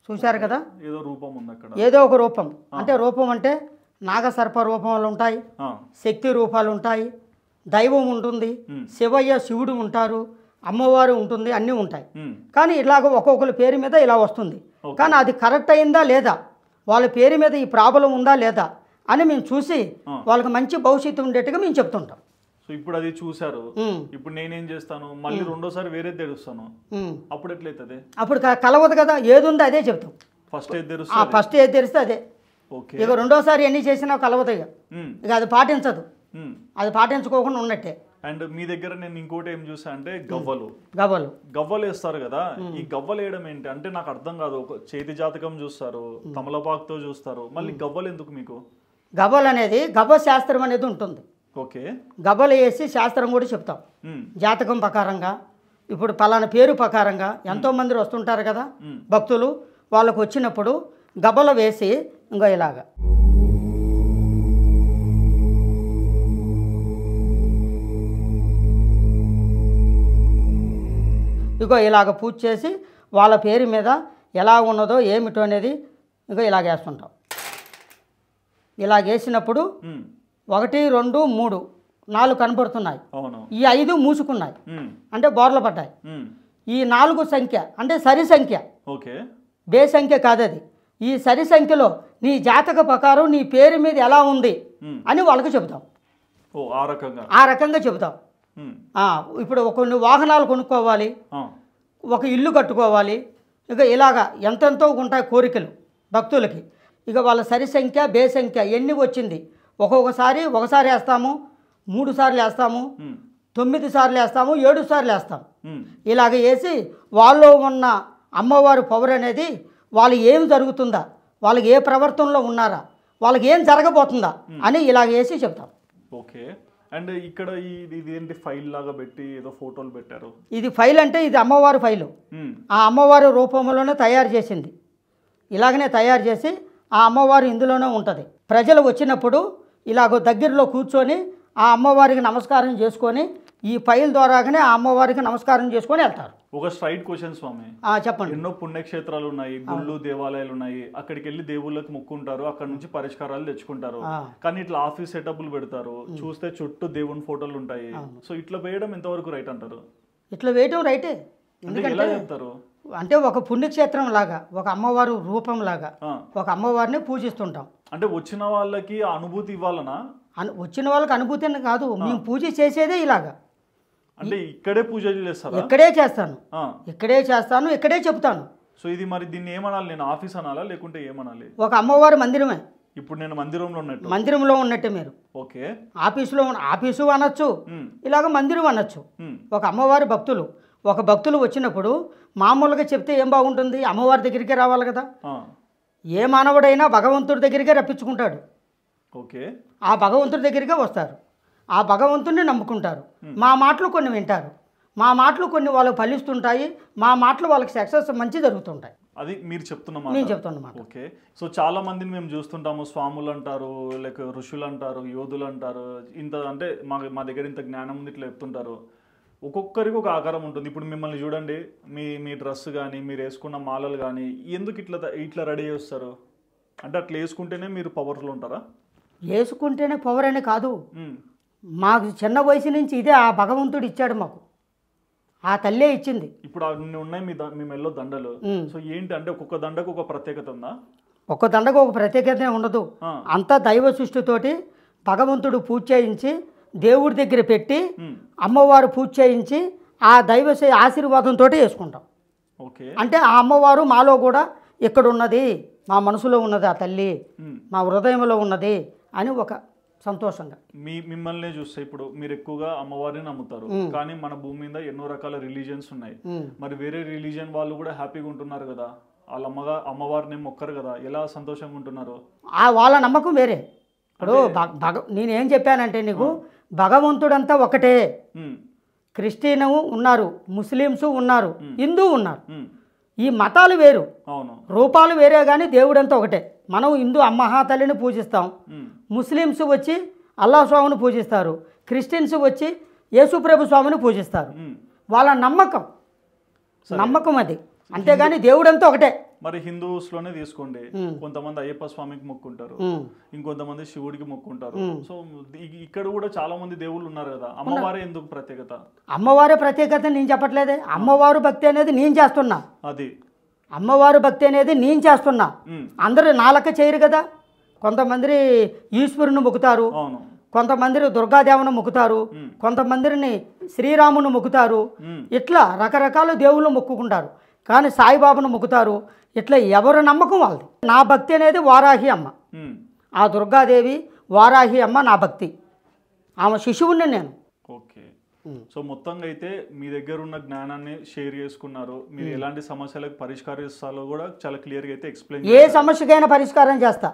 చూశారు కదా. ఏదో రూపం ఉంది అక్కడ, ఏదో ఒక రూపం. అంటే రూపం అంటే నాగసర్ప రూపాలు ఉంటాయి, శక్తి రూపాలు ఉంటాయి, దైవం ఉంటుంది, శివయ్య శివుడు ఉంటారు, అమ్మవారు ఉంటుంది, అన్నీ ఉంటాయి. కానీ ఇలాగ ఒక్కొక్కరి పేరు మీద ఇలా వస్తుంది. కానీ అది కరెక్ట్ అయిందా లేదా, వాళ్ళ పేరు మీద ఈ ప్రాబ్లం ఉందా లేదా అని మేము చూసి వాళ్ళకి మంచి భవిష్యత్తు ఉండేట్టుగా మేము చెప్తుంటాం. సో ఇప్పుడు అది చూసారు, ఇప్పుడు నేనేం చేస్తాను, మళ్ళీ రెండోసారి వేరే తెలుస్తాను, అప్పుడు ఎట్లయితుంది? అప్పుడు కలవదు కదా, ఏది ఉందో అదే చెప్తాం. ఫస్ట్ ఏది తెలిస్తే అదే. ఇక రెండోసారి ఎన్ని చేసినా కలవదు. ఇక అది పాటించదు, అది పాటించుకోకుండా ఉన్నట్టే. అండ్ మీ దగ్గర నేను ఇంకోటి ఏం చూసా అంటే గవ్వలు వేస్తారు కదా, ఈ గవ్వలు వేయడం ఏంటి అంటే నాకు అర్థం కాదు. ఒక చేతి జాతకం చూస్తారు, తమలపాకుతో చూస్తారు, మళ్ళీ గవ్వలు ఎందుకు మీకు? గవ్వలు అనేది గవ్వ శాస్త్రం అనేది ఉంటుంది. ఓకే, గవ్వలు వేసి శాస్త్రం కూడా చెప్తాం, జాతకం ప్రకారంగా. ఇప్పుడు పలానా పేరు ప్రకారంగా ఎంతోమంది వస్తుంటారు కదా భక్తులు, వాళ్ళకు వచ్చినప్పుడు గవ్వలు వేసి ఇంకో ఇలాగా ఇలాగ పూజ చేసి వాళ్ళ పేరు మీద ఎలా ఉన్నదో ఏమిటో అనేది ఇలాగ వేస్తుంటాం. ఇలాగేసినప్పుడు 1, 2, 3, 4 కనపడుతున్నాయి, ఈ 5 మూసుకున్నాయి అంటే బోర్లు పడ్డాయి. ఈ 4 సంఖ్య అంటే సరి సంఖ్య, బే సంఖ్య కాదు అది. ఈ సరి సంఖ్యలో నీ జాతక ప్రకారం నీ పేరు మీద ఎలా ఉంది అని వాళ్ళకి చెబుతాం. ఆ రకంగా చెబుతాం. ఇప్పుడు కొన్ని వాహనాలు కొనుక్కోవాలి, ఒక ఇల్లు కట్టుకోవాలి, ఇక ఇలాగా ఎంతెంతో ఉంటాయి కోరికలు భక్తులకి. ఇక వాళ్ళ సరి సంఖ్య, బే సంఖ్య ఎన్ని వచ్చింది, ఒకసారి వేస్తాము, 3 సార్లు వేస్తాము, 9 సార్లు వేస్తాము, 7 సార్లు వేస్తాం. ఉమ్, ఇలాగ వేసి వాళ్ళలో ఉన్న అమ్మవారి పవర్ అనేది వాళ్ళు ఏం జరుగుతుందా, వాళ్ళకి ఏ ప్రవర్తనలో ఉన్నారా, వాళ్ళకి ఏం జరగబోతుందా అని ఇలాగ వేసి చెప్తాం. ఓకే. అండ్ ఇక్కడ ఇదేంటి ఫైల్ లాగా పెట్టి ఏదో ఫోటోలు పెట్టారు? ఇది ఫైల్ అంటే ఇది అమ్మవారి ఫైలు. ఉమ్, ఆ అమ్మవారి రూపంలోనే తయారు చేసింది. ఇలాగనే తయారు చేసి ఆ అమ్మవారు ఇందులోనే ఉంటుంది. ప్రజలు వచ్చినప్పుడు ఇలాగ దగ్గరలో కూర్చొని ఆ అమ్మవారికి నమస్కారం చేసుకొని ఈ ఫైల్ ద్వారాగానే ఆ అమ్మవారికి నమస్కారం చేసుకొని వెళ్తారు. ఒక స్ట్రైట్ క్వశ్చన్ స్వామి, చెప్పండి. ఎన్నో పుణ్యక్షేత్రాలు ఉన్నాయి, గుళ్ళు దేవాలయాలు ఉన్నాయి, అక్కడికి వెళ్ళి దేవుళ్ళకి మొక్కుంటారు, అక్కడ నుంచి పరిష్కారాలు తెచ్చుకుంటారు. కానీ ఇట్లా ఆఫీస్ సెటప్లు పెడతారు, చూస్తే చుట్టూ దేవుని ఫోటోలు ఉంటాయి. సో ఇట్లా వేయడం ఎంతవరకు రైట్ అంటారు? ఇట్లా వేయటం రైటే. అంటే ఎలా చెప్తారు? అంటే ఒక పుణ్యక్షేత్రం లాగా, ఒక అమ్మవారు రూపం లాగా ఒక అమ్మవారిని పూజిస్తుంటాం. అంటే వచ్చిన వాళ్ళకి ఆ అనుభూతి ఇవ్వాలనా? వచ్చిన వాళ్ళకి అనుభూతి అని కాదు, మేము పూజ చేసేదే ఇలాగా. అంటే ఇక్కడే పూజలు చేస్తారా? ఇక్కడే చేస్తాను, ఇక్కడే చేస్తాను, ఇక్కడే చెప్తాను. సో ఇది మరి దీన్ని ఏమనాలి? నేను ఆఫీస్ అనాలా లేకుంటే ఏమనాలి? ఒక అమ్మవారి మందిరమే. ఇప్పుడు నేను మందిరంలో ఉన్నట్టు? మందిరంలో ఉన్నట్టే మీరు. ఓకే. ఆఫీసు అనొచ్చు, ఇలాగ మందిరం అనొచ్చు. ఒక అమ్మవారి భక్తులు, ఒక భక్తులు వచ్చినప్పుడు మామూలుగా చెప్తే ఏం బాగుంటుంది? అమ్మవారి దగ్గరికే రావాలి కదా. ఏ మానవుడైనా భగవంతుడి దగ్గరికే రప్పించుకుంటాడు. ఓకే. ఆ భగవంతుడి దగ్గరికే వస్తారు, ఆ భగవంతుడిని నమ్ముకుంటారు. మా మాటలు కొన్ని వింటారు, మా మాటలు కొన్ని వాళ్ళకి ఫలిస్తుంటాయి, మా మాటలు వాళ్ళకి సక్సెస్ మంచి జరుగుతుంటాయి. అది మీరు నేను చెప్తున్నమాట. ఓకే. సో చాలా మందిని మేము చూస్తుంటాము, స్వాములు అంటారు, లైక్ ఋషులు అంటారు, యోధులు అంటారు, ఇంత అంటే మా దగ్గర ఇంత జ్ఞానం ఉంది ఇట్లా చెప్తుంటారు. ఒక్కొక్కరికి ఒక ఆకారం ఉంటుంది. ఇప్పుడు మిమ్మల్ని చూడండి, మీ డ్రెస్ కానీ మీరు వేసుకున్న మాలలు కానీ ఎందుకు ఇట్లా రెడీ చేస్తారు? అంటే అట్లా వేసుకుంటేనే మీరు పవర్ఫుల్ ఉంటారా? వేసుకుంటేనే పవర్ అనే కాదు, మాకు చిన్న వయసు నుంచి ఇదే ఆ భగవంతుడు ఇచ్చాడు మాకు, ఆ తల్లే ఇచ్చింది. ఇప్పుడు అన్ని ఉన్నాయి మీ మెల్లో దండలు. సో ఏంటి అంటే ఒక్కొక్క దండకు ఒక ప్రత్యేకత ఉందా? ఒక్క దండకు ఒక ప్రత్యేకత ఉండదు. అంతా దైవ సృష్టితోటి భగవంతుడు పూజ చేయించి దేవుడి దగ్గర పెట్టి అమ్మవారు పూజ చేయించి ఆ దైవ ఆశీర్వాదంతో వేసుకుంటాం. ఓకే. అంటే ఆ అమ్మవారు మాలో కూడా ఇక్కడ ఉన్నది, మా మనసులో ఉన్నది, ఆ తల్లి మా హృదయంలో ఉన్నది అని ఒక సంతోషంగా. మిమ్మల్ని చూస్తే ఇప్పుడు మీరు ఎక్కువగా అమ్మవారిని నమ్ముతారు, కానీ మన భూమి మీద ఎన్నో రకాల రిలీజియన్స్ ఉన్నాయి. మరి వేరే రిలీజియన్ వాళ్ళు కూడా హ్యాపీగా ఉంటున్నారు కదా, వాళ్ళ అమ్మవారిని మొక్కరు కదా, ఎలా సంతోషంగా ఉంటున్నారు? వాళ్ళ నమ్మకం వేరే. ఇప్పుడు నేనేం చెప్పానంటే నీకు, భగవంతుడంతా ఒకటే. క్రిస్టియన్ ఉన్నారు, ముస్లిమ్స్ ఉన్నారు, హిందూ ఉన్నారు. ఈ మతాలు వేరు, రూపాలు వేరే, కానీ దేవుడంతా ఒకటే. మనం హిందూ మహాతల్లిని పూజిస్తాం, ముస్లిమ్స్ వచ్చి అల్లా స్వామిని పూజిస్తారు, క్రిస్టియన్స్ వచ్చి యేసుప్రభు స్వామిని పూజిస్తారు. వాళ్ళ నమ్మకం అది, అంతేగాని దేవుడంతా ఒకటే. మరి హిందూస్లోనే తీసుకోండి, కొంతమంది అయ్యప్ప స్వామికి మొక్కుంటారు, ఇంకొంతమంది శివుడికి మొక్కుంటారు. సో ఇక్కడ కూడా చాలా మంది దేవుళ్ళు ఉన్నారు కదా, అమ్మవారే ఎందుకు ప్రత్యేకత? అమ్మవారే ప్రత్యేకత నేను చెప్పట్లేదే. అమ్మవారు భక్తి అనేది నేను చేస్తున్నా, అది అమ్మవారు భక్తి అనేది నేను చేస్తున్నా. అందరూ నాలక చేయరు కదా. కొంతమంది ఈశ్వరుని మొక్కుతారు, కొంతమంది దుర్గాదేవను మొక్కుతారు, కొంతమందిని శ్రీరాముని మొక్కుతారు. ఇట్లా రకరకాల దేవుళ్ళు మొక్కుకుంటారు, కానీ సాయిబాబాను మొక్కుతారు. ఇట్లా ఎవరి నమ్మకం వాళ్ళది. నా భక్తి అనేది వారాహి అమ్మ, ఆ దుర్గాదేవి వారాహి అమ్మ నా భక్తి, ఆమె శిశువుని నేను. ఓకే. సో మొత్తంగా అయితే మీ దగ్గర ఉన్న జ్ఞానాన్ని షేర్ చేసుకున్నారు. మీరు ఎలాంటి సమస్యలకు పరిష్కరిస్తారో కూడా చాలా క్లియర్గా అయితే ఎక్స్ప్లెయిన్. ఏ సమస్యకైనా పరిష్కారం చేస్తా,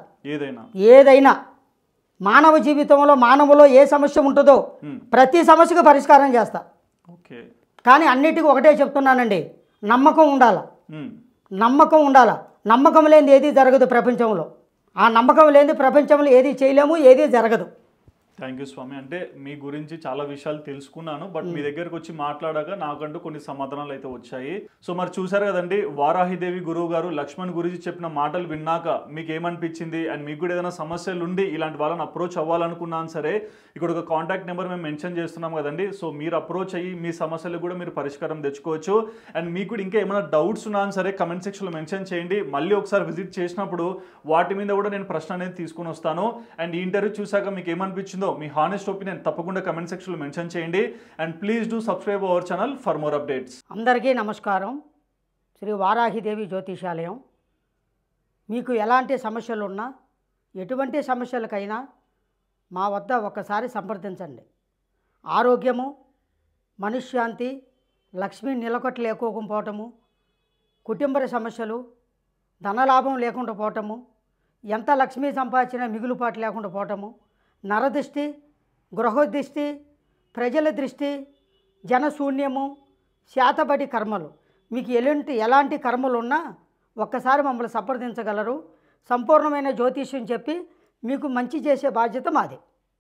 ఏదైనా మానవ జీవితంలో మానవులో ఏ సమస్య ఉంటుందో ప్రతి సమస్యకు పరిష్కారం చేస్తా. ఓకే. కానీ అన్నిటికీ ఒకటే చెప్తున్నానండి, నమ్మకం ఉండాలా, నమ్మకం ఉండాలా. నమ్మకం లేనిది ఏది జరగదు ప్రపంచంలో. ఆ నమ్మకం లేనిది ప్రపంచంలో ఏది చేయలేము, ఏది జరగదు. థ్యాంక్ యూ స్వామి. అంటే మీ గురించి చాలా విషయాలు తెలుసుకున్నాను, బట్ మీ దగ్గరకు వచ్చి మాట్లాడాక నాకంటూ కొన్ని సమాధానాలు అయితే వచ్చాయి. సో మరి చూసారు కదండి, వారాహిదేవి గురువు గారు లక్ష్మణ్ గురించి చెప్పిన మాటలు విన్నాక మీకు ఏమనిపించింది? అండ్ మీకు కూడా ఏదైనా సమస్యలు ఉండి ఇలాంటి వాళ్ళని అప్రోచ్ అవ్వాలనుకున్నాను సరే, ఇక్కడ ఒక కాంటాక్ట్ నెంబర్ మేము మెన్షన్ చేస్తున్నాం కదండి. సో మీరు అప్రోచ్ అయ్యి మీ సమస్యలు కూడా మీరు పరిష్కారం తెచ్చుకోవచ్చు. అండ్ మీకు కూడా ఇంకా ఏమైనా డౌట్స్ ఉన్నా సరే కమెంట్ సెక్షన్లో మెన్షన్ చేయండి. మళ్ళీ ఒకసారి విజిట్ చేసినప్పుడు వాటి మీద కూడా నేను ప్రశ్న అనేది తీసుకుని వస్తాను. అండ్ ఈ ఇంటర్వ్యూ చూసాక మీకు ఏమనిపించిందో మీ హానెస్ట్ ఒపీనియన్ తప్పకుండా కమెంట్ సెక్షన్లో మెన్షన్ చేయండి. And please do subscribe our channel for more updates. అందరికీ నమస్కారం. శ్రీ వారాహిదేవి జ్యోతిషాలయం. మీకు ఎలాంటి సమస్యలు ఉన్నా, ఎటువంటి సమస్యలకైనా మా వద్ద ఒక్కసారి సంప్రదించండి. ఆరోగ్యము, మనశ్శాంతి, లక్ష్మి నిలకట్టు లేకపోవటము, కుటుంబ సమస్యలు, ధనలాభం లేకుండా పోవటము, ఎంత లక్ష్మీ సంపాదించినా మిగులుపాటు లేకుండా పోవటము, నరదృష్టి, గృహదృష్టి, ప్రజల దృష్టి, జనశూన్యము, శాతబడి కర్మలు, మీకు ఎలాంటి కర్మలు ఉన్నా ఒక్కసారి మమ్మల్ని సంప్రదించగలరు. సంపూర్ణమైన జ్యోతిష్యం చెప్పి మీకు మంచి చేసే బాధ్యత మాది.